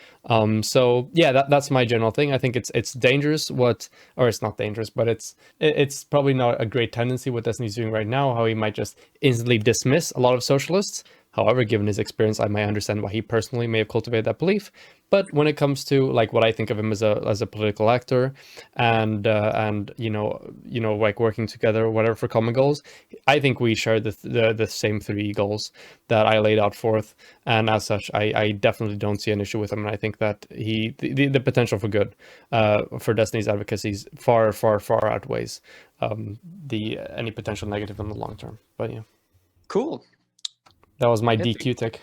So yeah, that's my general thing. I think it's dangerous or it's not dangerous, but it's probably not a great tendency what Destiny's doing right now, how he might just instantly dismiss a lot of socialists. However, given his experience, I may understand why he personally may have cultivated that belief. But when it comes to like what I think of him as a political actor and you know like working together, whatever, for common goals, I think we share the same 3 goals that I laid out forth. And as such, I definitely don't see an issue with him. And I think that the potential for good for Destiny's advocacies far outweighs any potential negative in the long term. But yeah, Cool. that was my DQ take.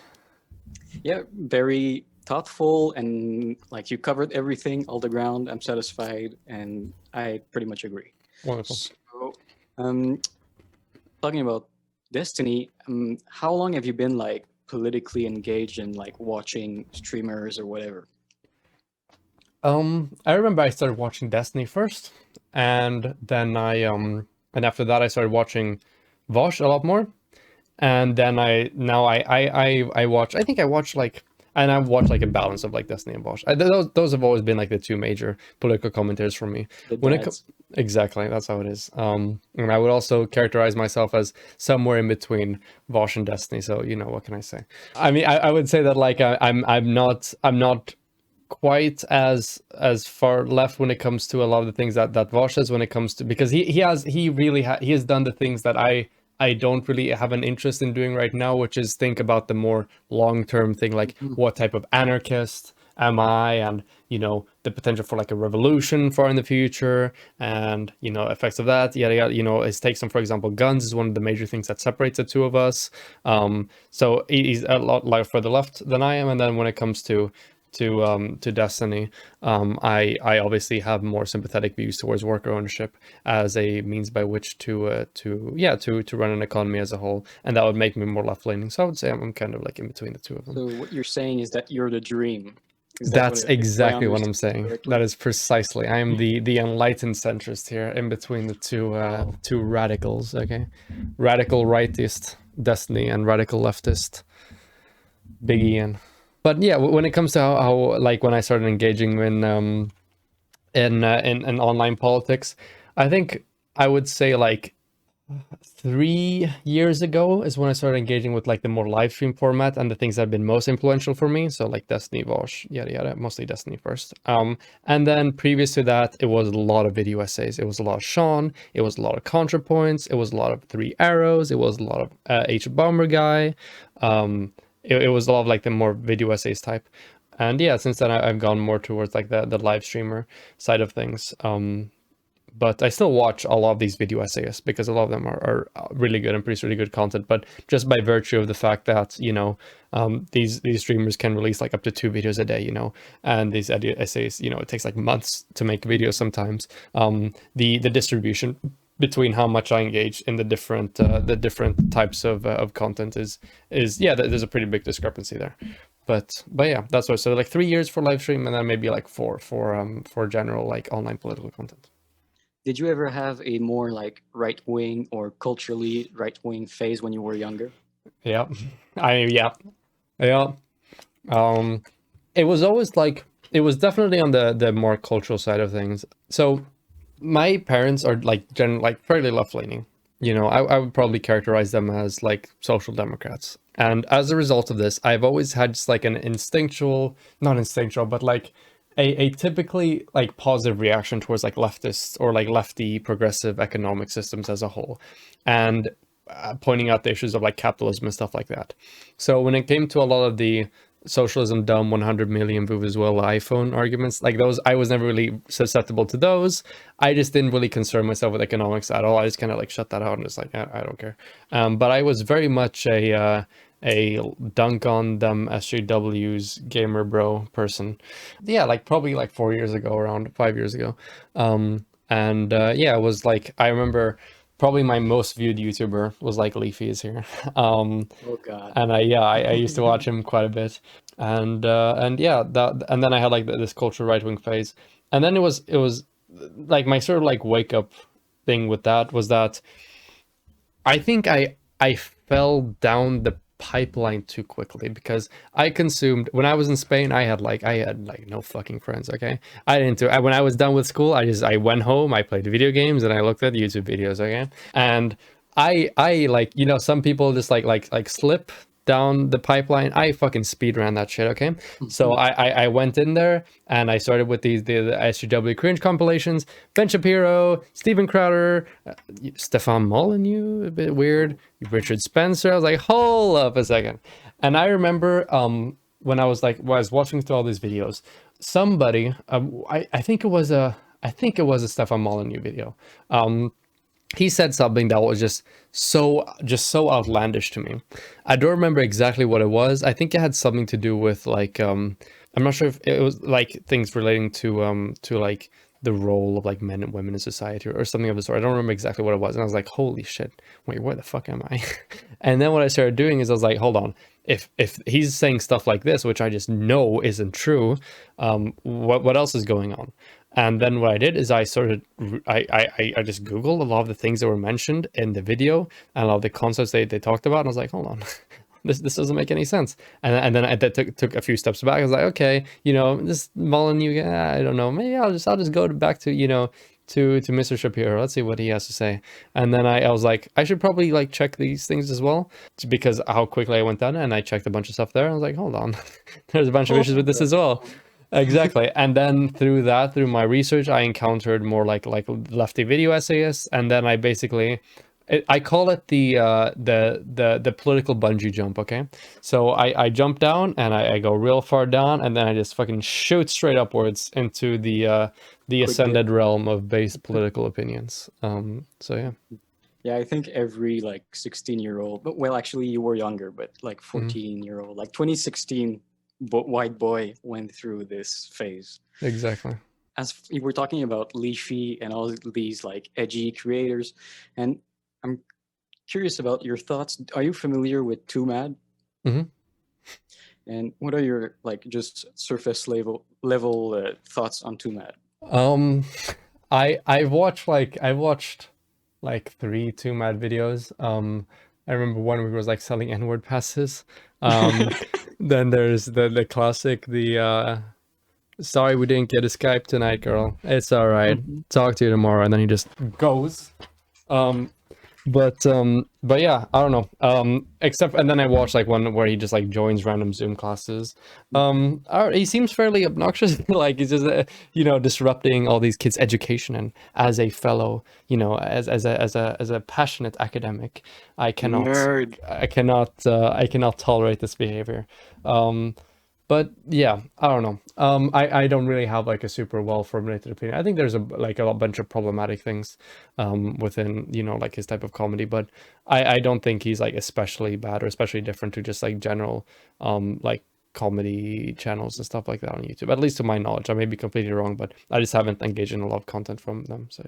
Yeah, very thoughtful, and like you covered everything, all the ground. I'm satisfied, and I pretty much agree. Wonderful. So, talking about Destiny, how long have you been like politically engaged in like watching streamers or whatever? I remember I started watching Destiny first, and then and after that I started watching Vosh a lot more. And then I watch, I think I watch like, and I've watched like a balance of like Destiny and Bosch. Those have always been like the 2 major political commentators for me. Exactly, that's how it is. And I would also characterize myself as somewhere in between Bosch and Destiny. So you know, what can I say? I mean, I would say that like I'm not quite as far left when it comes to a lot of the things that Vosh says when it comes to, because he has done the things that I don't really have an interest in doing right now, which is think about the more long-term thing, like what type of anarchist am I, and you know the potential for like a revolution far in the future, and you know effects of that, yada yada. You know, his takes on, for example, guns is one of the major things that separates the 2 of us. So he's a lot further left than I am. And then when it comes to to Destiny, I obviously have more sympathetic views towards worker ownership as a means by which to run an economy as a whole, and that would make me more left leaning. So I would say I'm kind of like in between the two of them. So what you're saying is that you're the dream. Is that That's if I exactly what I'm understood saying. correctly? That is precisely. I am the enlightened centrist here, in between the two radicals. Okay, radical rightist Destiny and radical leftist Big Ian. But yeah, when it comes to how like when I started engaging in online politics, I think I would say like 3 years ago is when I started engaging with like the more live stream format and the things that have been most influential for me. So like Destiny, Vosh, yada yada, mostly Destiny first. And then previous to that, it was a lot of video essays. It was a lot of Sean. It was a lot of ContraPoints. It was a lot of Three Arrows. It was a lot of H Bomber Guy. It was a lot of like the more video essays type. And yeah, since then I've gone more towards like the live streamer side of things. But I still watch a lot of these video essayists because a lot of them are really good and produce really good content. But just by virtue of the fact that, these streamers can release like up to 2 videos a day, and these essays, it takes like months to make videos sometimes. The distribution between how much I engage in the different types of content is yeah, there's a pretty big discrepancy there. But yeah, that's what. So like 3 years for live stream, and then maybe like 4 for general like online political content. Did you ever have a more like right wing or culturally right wing phase when you were younger? Yeah, yeah. It was always like, it was definitely on the more cultural side of things. So my parents are like fairly left leaning. I would probably characterize them as like social democrats. And as a result of this, I've always had just like an not instinctual, but like a typically like positive reaction towards like leftists or like lefty progressive economic systems as a whole, and pointing out the issues of like capitalism and stuff like that. So when it came to a lot of the socialism dumb 100 million Vuvuzela iPhone arguments, like those, I was never really susceptible to those. I just didn't really concern myself with economics at all. I just kind of like shut that out and just like, I don't care. But I was very much a dunk on them SJWs gamer bro person. Yeah, like probably like 4 years ago, around 5 years ago. Yeah, it was like, I remember probably my most viewed YouTuber was like Leafy is here. Oh God. And I used to watch him quite a bit. And yeah, and then I had like this cultural right wing phase. And then it was like my sort of like wake up thing with that was that I think I fell down the pipeline too quickly, because I consumed, when I was in Spain, I had like no fucking friends. Okay, I didn't do, when I was done with school, I went home, I played video games, and I looked at YouTube videos. Okay, and I like, some people just like slip down the pipeline. I fucking speed ran that shit. Okay, so I went in there and I started with the SGW cringe compilations, Ben Shapiro, Steven Crowder, Stefan Molyneux, a bit weird, Richard Spencer. I was like, hold up a second. And I remember when I was watching through all these videos, somebody, I think it was a Stefan Molyneux video. He said something that was just so outlandish to me. I don't remember exactly what it was. I think it had something to do with like I'm not sure if it was like things relating to like the role of like men and women in society, or something of the sort. I don't remember exactly what it was. And I was like, holy shit, wait, where the fuck am I? And then what I started doing is I was like, hold on, if he's saying stuff like this, which I just know isn't true, what else is going on? And then what I did is I just Googled a lot of the things that were mentioned in the video and a lot of the concepts they talked about. And I was like, hold on, this doesn't make any sense. And then I took a few steps back. I was like, okay, this Molyneux, I don't know, maybe I'll just go back to, to Mr. Shapiro. Let's see what he has to say. And then I was like, I should probably like check these things as well, because how quickly I went down, and I checked a bunch of stuff there. I was like, hold on, there's a bunch of issues with this as well. Exactly. And then through my research, I encountered more like lefty video essayists, and then I basically, I call it the political bungee jump. Okay, so I jump down and I go real far down, and then I just fucking shoot straight upwards into the ascended realm of base political opinions. So yeah. Yeah, I think every like 16-year-old, but well, actually you were younger, but like 14-year-old, like 2016 white boy went through this phase. Exactly. As we're talking about Leafy and all these like edgy creators, and I'm curious about your thoughts. Are you familiar with Too Mad? Hmm. And what are your like just surface level thoughts on Too Mad? Um, I watched like three Too Mad videos. I remember one where he was like selling N-word passes. Um, then there's the classic, the sorry we didn't get a Skype tonight, girl. It's all right. Mhm. Talk to you tomorrow, and then he just goes. Um, but yeah, I don't know. Except, and then I watched like one where he just like joins random Zoom classes. He seems fairly obnoxious. Like he's just disrupting all these kids' education. And as a fellow, as a passionate academic, I cannot, Nerd. I cannot tolerate this behavior. Um, but yeah, I don't know. I don't really have like a super well formulated opinion. I think there's a bunch of problematic things within like his type of comedy, but I don't think he's like especially bad or especially different to just like general like comedy channels and stuff like that on YouTube. At least to my knowledge, I may be completely wrong, but I just haven't engaged in a lot of content from them. So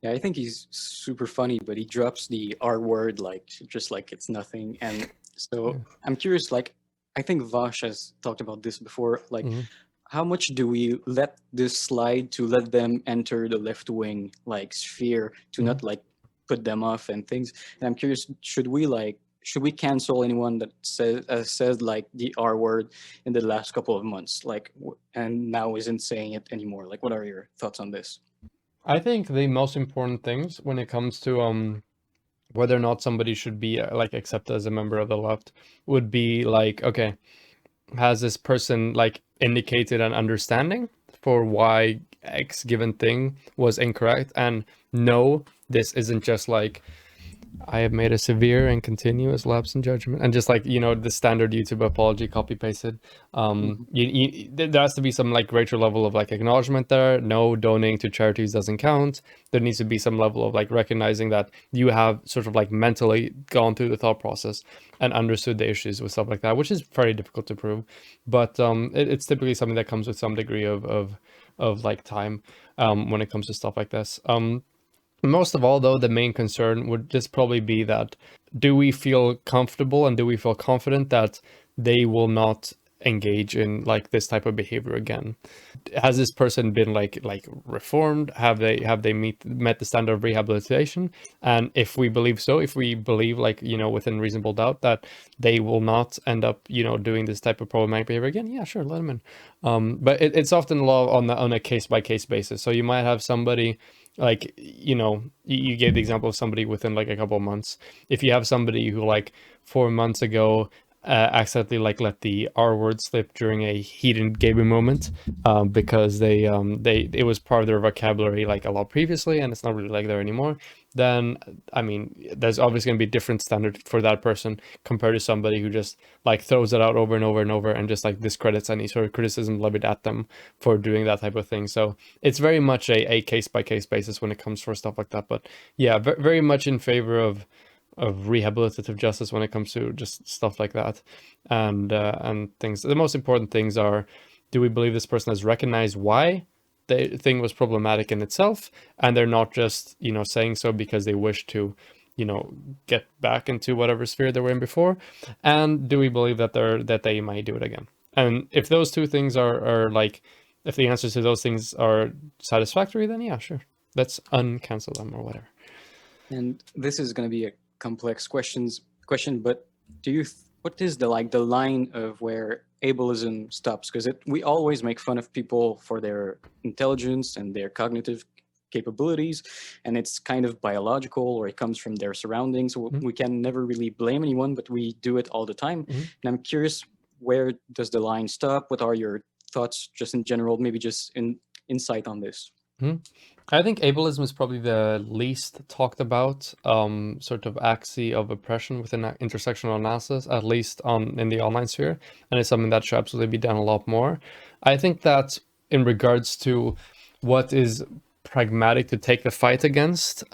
Yeah, I think he's super funny, but he drops the R word like just like it's nothing. And so yeah. I'm curious, like I think Vash has talked about this before. Like, Hmm. how much do we let this slide to let them enter the left wing like sphere to Hmm. not like put them off and things? And I'm curious, should we cancel anyone that says like the R word in the last couple of months, like and now isn't saying it anymore? Like, what are your thoughts on this? I think the most important things when it comes to whether or not somebody should be like accepted as a member of the left would be like, okay, has this person like indicated an understanding for why X given thing was incorrect? And no, this isn't just like I have made a severe and continuous lapse in judgment, and just like the standard YouTube apology copy pasted. Mhm. There has to be some like greater level of like acknowledgement there. No, donating to charities doesn't count. There needs to be some level of like recognizing that you have sort of like mentally gone through the thought process and understood the issues with stuff like that, which is very difficult to prove. But it's typically something that comes with some degree of like time when it comes to stuff like this. Most of all, though, the main concern would just probably be that do we feel comfortable and do we feel confident that they will not engage in like this type of behavior again? Has this person been like reformed? Have they met the standard of rehabilitation? And if we believe so, if we believe like within reasonable doubt that they will not end up doing this type of problematic behavior again, yeah, sure, let them in. But it's often law on a case by case basis. So you might have somebody like you gave the example of somebody within like a couple of months. If you have somebody who like 4 months ago accidentally like let the R word slip during a heated gaming moment because they it was part of their vocabulary like a lot previously and it's not really like there anymore, then I mean there's obviously going to be different standard for that person compared to somebody who just like throws it out over and over and over and just like discredits any sort of criticism levied at them for doing that type of thing. So it's very much a case by case basis when it comes for stuff like that. But yeah, very much in favor of rehabilitative justice when it comes to just stuff like that, and things. The most important things are: do we believe this person has recognized why the thing was problematic in itself, and they're not just saying so because they wish to get back into whatever sphere they were in before, and do we believe that they might do it again? And if those two things are like, if the answers to those things are satisfactory, then yeah, sure, let's uncancel them or whatever. And this is going to be a complex question, but what is the line of where ableism stops? Because we always make fun of people for their intelligence and their cognitive capabilities, and it's kind of biological or it comes from their surroundings. Mhm. We can never really blame anyone, but we do it all the time. Mhm. And I'm curious, where does the line stop? What are your thoughts, just in general, maybe just in insight on this? Mhm. I think ableism is probably the least talked about sort of axis of oppression within intersectional analysis, at least in the online sphere, and it's something that should absolutely be done a lot more. I think that in regards to what is pragmatic to take the fight against,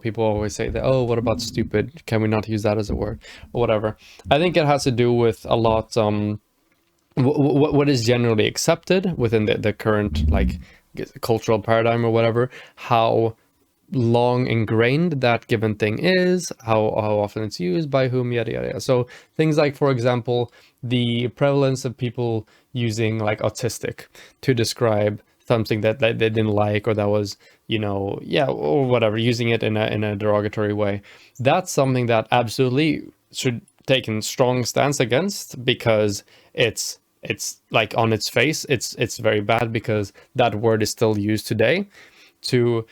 people always say that, oh, what about stupid? Can we not use that as a word or whatever? I think it has to do with a lot. what is generally accepted within the current like cultural paradigm or whatever, how long ingrained that given thing is, how often it's used, by whom, yada yada yada. So things like, for example, the prevalence of people using like autistic to describe something that they didn't like, or that was, you know, yeah, or whatever, using it in a derogatory way. That's something that absolutely should take a strong stance against, because it's like on its face, it's very bad, because that word is still used today to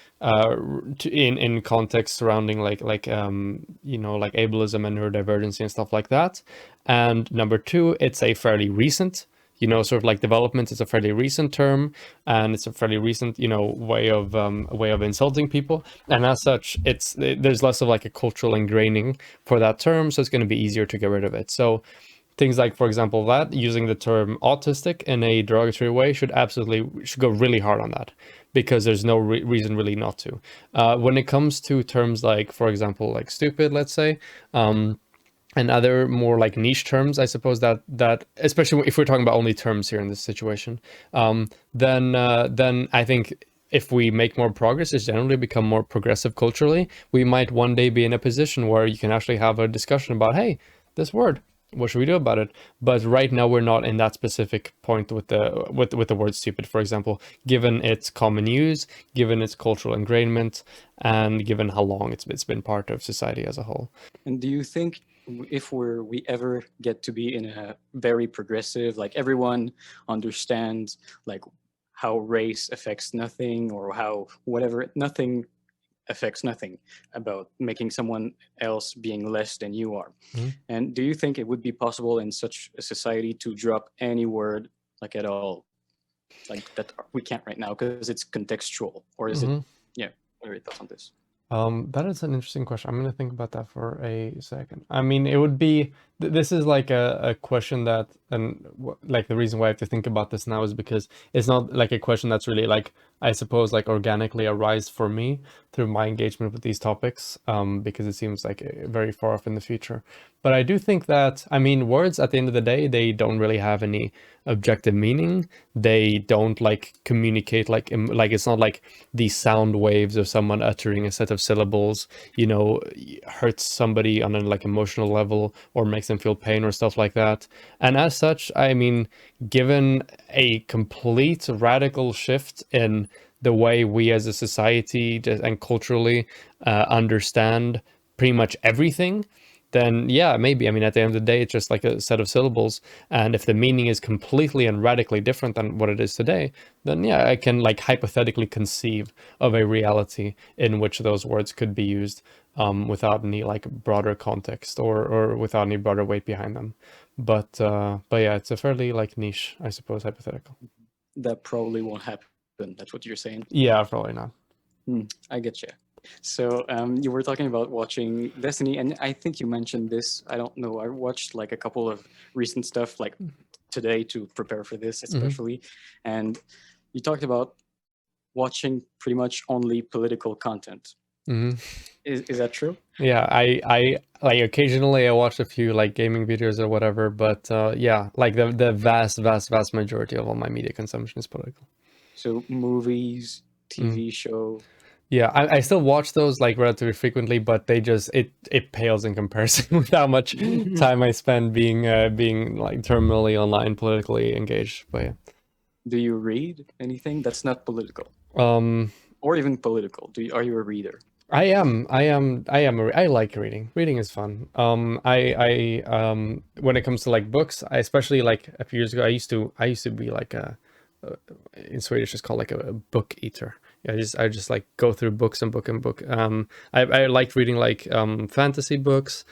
in context surrounding like you know, like ableism and neurodivergency and stuff like that. And number two, it's a fairly recent, you know, sort of like development. It's a fairly recent term, and it's a fairly recent, you know, way of insulting people, and as such, there's less of like a cultural ingraining for that term, so it's going to be easier to get rid of it. So things like, for example, that using the term autistic in a derogatory way should go really hard on that, because there's no reason really not to. When it comes to terms like, for example, like stupid, let's say, and other more like niche terms, I suppose that especially if we're talking about only terms here in this situation, then I think if we make more progress, it's generally become more progressive culturally, we might one day be in a position where you can actually have a discussion about, hey, this word, what should we do about it? But right now we're not in that specific point with the word stupid, for example, given its common use, given its cultural ingrainment, and given how long it's been part of society as a whole. And do you think if we ever get to be in a very progressive, like everyone understands like how race affects nothing, or how whatever, nothing affects nothing about making someone else being less than you are. Mhm. And do you think it would be possible in such a society to drop any word like at all, like that we can't right now because it's contextual, or is it? Mhm. Yeah, what are your thoughts on this? That is an interesting question. I'm going to think about that for a second. I mean, it would be, this is like a question that, and like the reason why I have to think about this now is because it's not like a question that's really like, I suppose, like organically arise for me through my engagement with these topics, because it seems like very far off in the future. But I do think that, I mean, words at the end of the day, they don't really have any objective meaning. They don't like communicate like it's not like the sound waves of someone uttering a set of syllables, you know, hurts somebody on a like emotional level or makes them feel pain or stuff like that. And as such, I mean, given a complete radical shift in the way we as a society and culturally understand pretty much everything, then yeah, maybe. I mean, at the end of the day, it's just like a set of syllables. And if the meaning is completely and radically different than what it is today, then yeah, I can like hypothetically conceive of a reality in which those words could be used without any like broader context, or without any broader weight behind them. But yeah, it's a fairly like niche, I suppose, hypothetical. That probably won't happen. That's what you're saying. Yeah, probably not. I get you. So you were talking about watching Destiny, and I think you mentioned this. I don't know. I watched like a couple of recent stuff, like today, to prepare for this, especially, and you talked about watching pretty much only political content. Mm-hmm. Is that true? Yeah, I like occasionally I watch a few like gaming videos or whatever, but yeah, like the vast majority of all my media consumption is political. So movies, Mm. TV show. Yeah, I still watch those like relatively frequently, but they just it pales in comparison with how much time I spend being like terminally online politically engaged. But yeah. Do you read anything that's not political, Um, or even political? Are you a reader? I like reading. Reading is fun. When it comes to like books, I especially like a few years ago, I used to be like in Swedish it's called like a book eater. Yeah, I just like go through books and book and book. I liked reading like fantasy books,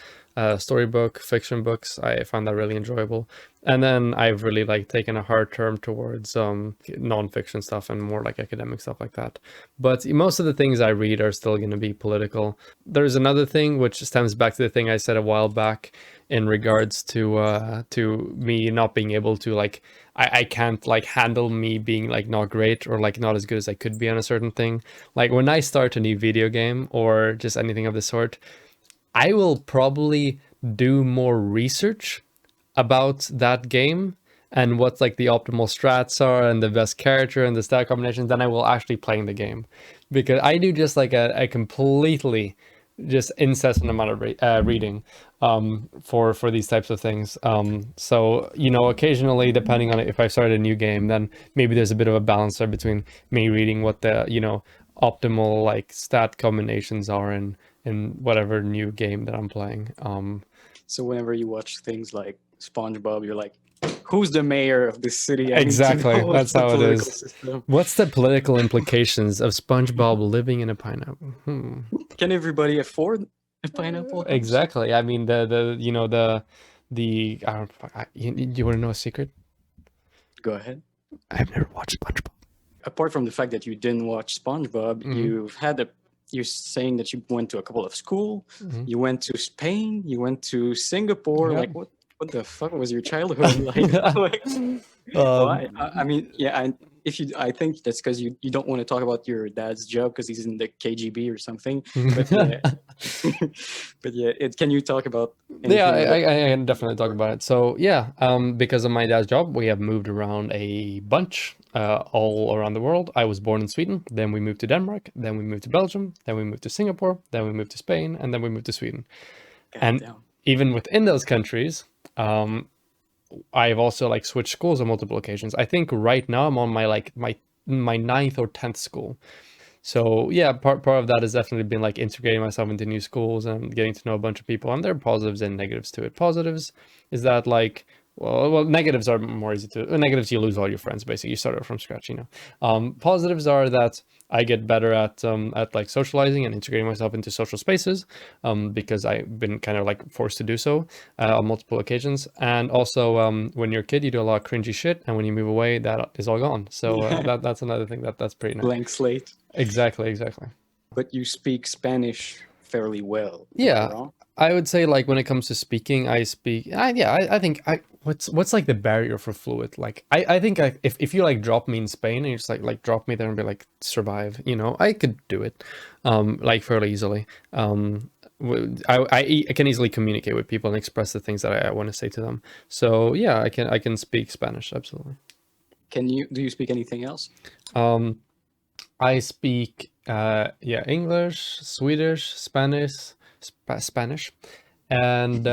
storybook, fiction books. I found that really enjoyable. And then I've really like taken a hard turn towards non-fiction stuff and more like academic stuff like that. But most of the things I read are still going to be political. There's another thing which stems back to the thing I said a while back in regards to me not being able to like I can't like handle me being like not great or like not as good as I could be on a certain thing. Like when I start a new video game or just anything of the sort, I will probably do more research about that game and what's like the optimal strats are and the best character and the stat combinations, then I will actually play the game, because I do just like a completely just incessant amount of reading for these types of things. So occasionally, depending on if I start a new game, then maybe there's a bit of a balance there between me reading what the optimal like stat combinations are in whatever new game that I'm playing. So whenever you watch things like SpongeBob, you're like, who's the mayor of this city? I need to Exactly, know what's that's the how it political is. system. What's the political implications of SpongeBob living in a pineapple? Can everybody afford a pineapple house? Exactly. I mean, I don't, you want to know a secret? Go ahead. I've never watched SpongeBob. Apart from the fact that you didn't watch SpongeBob, you're saying that you went to a couple of school, you went to Spain, you went to Singapore. Yep. Like what the fuck was your childhood like? Like, well, I mean, yeah, I think that's because you don't want to talk about your dad's job because he's in the KGB or something. But yeah, but yeah, can you talk about anything? Yeah, I can definitely talk about it. So yeah, because of my dad's job, we have moved around a bunch, all around the world. I was born in Sweden, then we moved to Denmark, then we moved to Belgium, then we moved to Singapore, then we moved to Spain, and then we moved to Sweden. And Goddamn. even within those countries, I've also like switched schools on multiple occasions. I think right now I'm on my ninth or 10th school. So yeah, part of that has definitely been like integrating myself into new schools and getting to know a bunch of people. And there are positives and negatives to it. Positives is that like, well, negatives are more easy to. Negatives, you lose all your friends basically. You start out from scratch, Positives are that I get better at like socializing and integrating myself into social spaces, because I've been kind of like forced to do so on multiple occasions. And also, when you're a kid, you do a lot of cringy shit, and when you move away, that is all gone. So that's another thing that's pretty nice. Blank slate. Exactly. But you speak Spanish fairly well. Yeah, Am I wrong? I would say like when it comes to speaking, I speak. I think what's like the barrier for fluid? Like I think if you like drop me in Spain and you just like drop me there and be like survive, I could do it, like fairly easily. I can easily communicate with people and express the things that I want to say to them. So yeah, I can speak Spanish, absolutely. Do you speak anything else? I speak English, Swedish, Spanish, and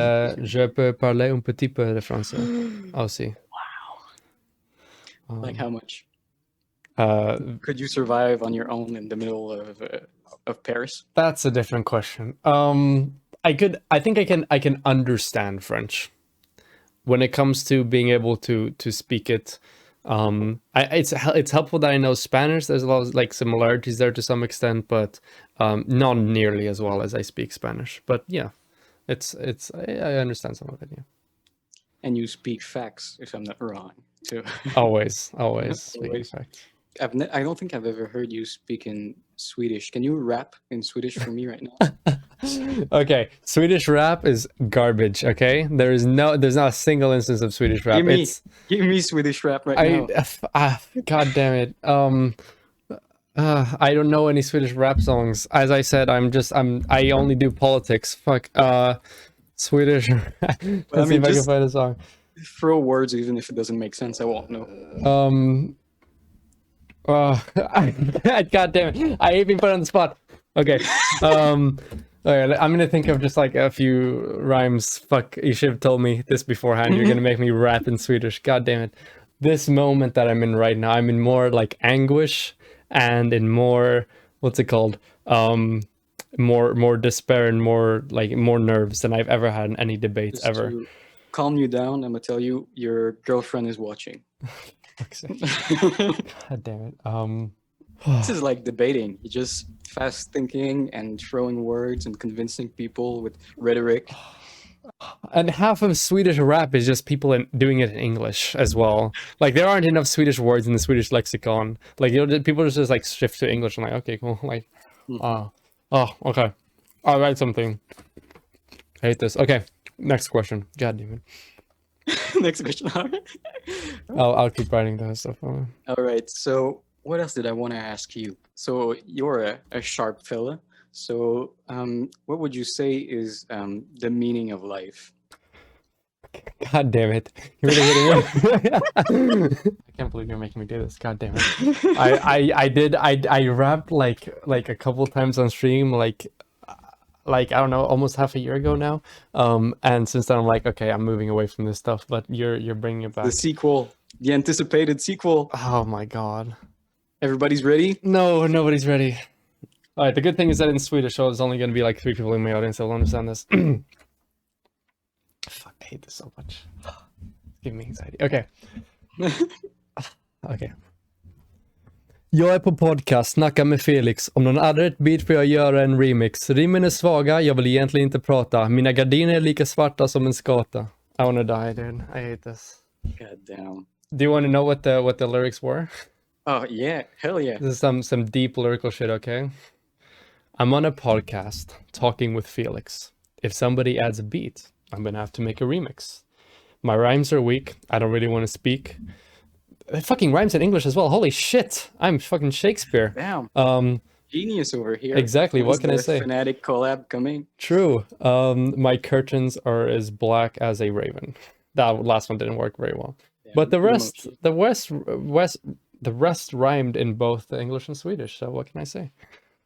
je peux parler un petit peu de français aussi. Like how much? Uh, Could you survive on your own in the middle of Paris? that's a different question. I think I can understand French. When it comes to being able to speak it, it's helpful that I know Spanish. There's a lot of like similarities there to some extent, but not nearly as well as I speak Spanish. But yeah, I understand some of it. Yeah, And you speak facts, if I'm not wrong, too. always speaking Always. facts. I don't think I've ever heard you speak in Swedish. Can you rap in Swedish for me right now? Okay, Swedish rap is garbage. Okay, there's not a single instance of Swedish rap. Give me Swedish rap right now. God damn it. I don't know any Swedish rap songs. As I said, I only do politics. Fuck. Swedish. Let's see if I can find a song. Throw words, even if it doesn't make sense. I won't know. God damn it! I hate being put on the spot. Okay. Okay, I'm gonna think of just like a few rhymes. Fuck, you should have told me this beforehand. You're gonna make me rap in Swedish. God damn it! This moment that I'm in right now, I'm in more like anguish and in more, what's it called? More despair and more nerves than I've ever had in any debates Just ever. to calm you down, I'm gonna tell you your girlfriend is watching. God damn it. This is like debating. You're just fast thinking and throwing words and convincing people with rhetoric. And half of Swedish rap is just people doing it in English as well. Like there aren't enough Swedish words in the Swedish lexicon. Like people just like shift to English and like, okay, cool. Like, okay, I'll write something. I hate this. Okay, next question. God damn it. Next question. I'll keep writing that stuff. All right. So what else did I want to ask you? So you're a sharp fella. So what would you say is the meaning of life? God damn it. You're really hitting me. I can't believe you're making me do this. God damn it. I rapped like a couple times on stream, I don't know, almost half a year ago now. And since then I'm like, okay, I'm moving away from this stuff, but you're bringing it The back. sequel, the anticipated sequel. Oh my God. Everybody's ready? No, nobody's ready. All right, the good thing is that in Swedish, so it's only going to be like 3 people in my audience that will understand this. Fuck, I hate this so much. It's giving me anxiety. Okay. Okej. Jag är på podcast, snackar med Felix. Om någon addar ett beat får jag göra en remix. Rimmen är svaga, jag vill egentligen inte prata. Mina gardiner är lika svarta som en skata. I wanna die, dude. I hate this. God damn. Do you want to know what the lyrics were? Oh yeah, hell yeah. This is some deep lyrical shit, okay? I'm on a podcast talking with Felix. If somebody adds a beat, I'm gonna have to make a remix. My rhymes are weak. I don't really want to speak. It fucking rhymes in English as well. Holy shit. I'm fucking Shakespeare. Damn. Genius over here. Exactly. What can I say? Fanatic collab coming. True. My curtains are as black as a raven. That last one didn't work very well. Yeah, But the rest rhymed in both English and Swedish. So what can I say?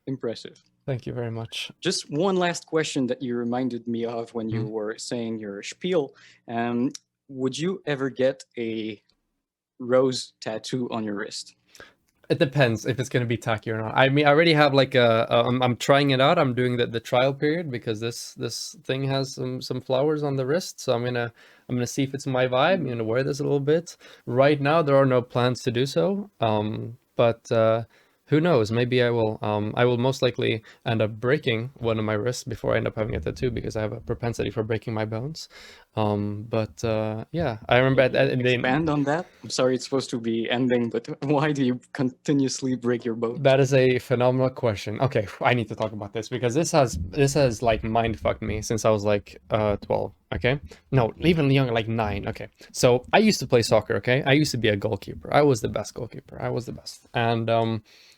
Impressive. Thank you very much. Just one last question that you reminded me of when you were saying your spiel. Would you ever get a rose tattoo on your wrist? It depends if it's going to be tacky or not. I mean, I already have like I'm trying it out. I'm doing the trial period because this thing has some flowers on the wrist. So I'm gonna see if it's my vibe. I'm gonna wear this a little bit. Right now, there are no plans to do so. But who knows? Maybe I will. I will most likely end up breaking one of my wrists before I end up having a tattoo because I have a propensity for breaking my bones. But yeah, I remember Expand on that. I'm sorry, it's supposed to be ending, but why do you continuously break your bones? That is a phenomenal question. Okay, I need to talk about this because this has like mind fucked me since I was like 12. Okay, no, even younger, like 9. Okay, so I used to play soccer. Okay, I used to be a goalkeeper. I was the best goalkeeper. I was the best. And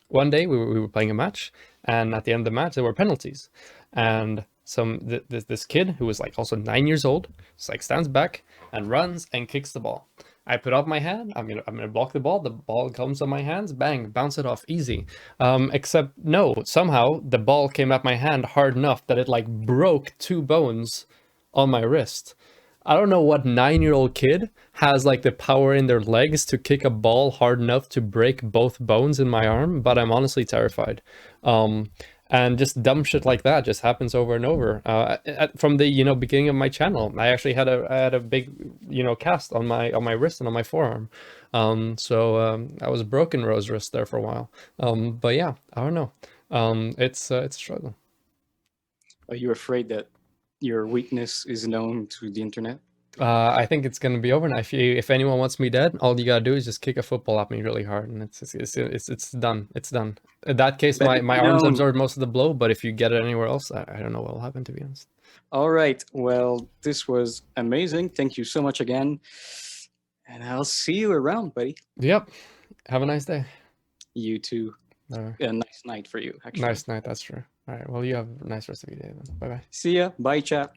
one day we were playing a match, and at the end of the match there were penalties, and this kid who was like also 9 years old just like stands back and runs and kicks the ball. I put out my hand. I'm gonna block the ball. The ball comes on my hands. Bang! Bounce it off easy. Except no, somehow the ball came at my hand hard enough that it like broke 2 bones on my wrist. I don't know what 9-year-old kid has like the power in their legs to kick a ball hard enough to break both bones in my arm, but I'm honestly terrified. And just dumb shit like that just happens over and over. From the beginning of my channel, I actually had a big cast on my wrist and on my forearm. So I was a broken rose wrist there for a while. But yeah, I don't know. It's a struggle. Are you afraid that your weakness is known to the internet? I think it's gonna be over now. If anyone wants me dead, all you gotta do is just kick a football at me really hard, and it's done. It's done. In that case, my arms absorb most of the blow, but if you get it anywhere else, I don't know what will happen, to be honest. All right. Well, this was amazing. Thank you so much again, and I'll see you around, buddy. Yep. Have a nice day. You too. A nice night for you, actually. Nice night. That's true. All right. Well, you have a nice rest of your day then. Bye bye. See ya. Bye, chat.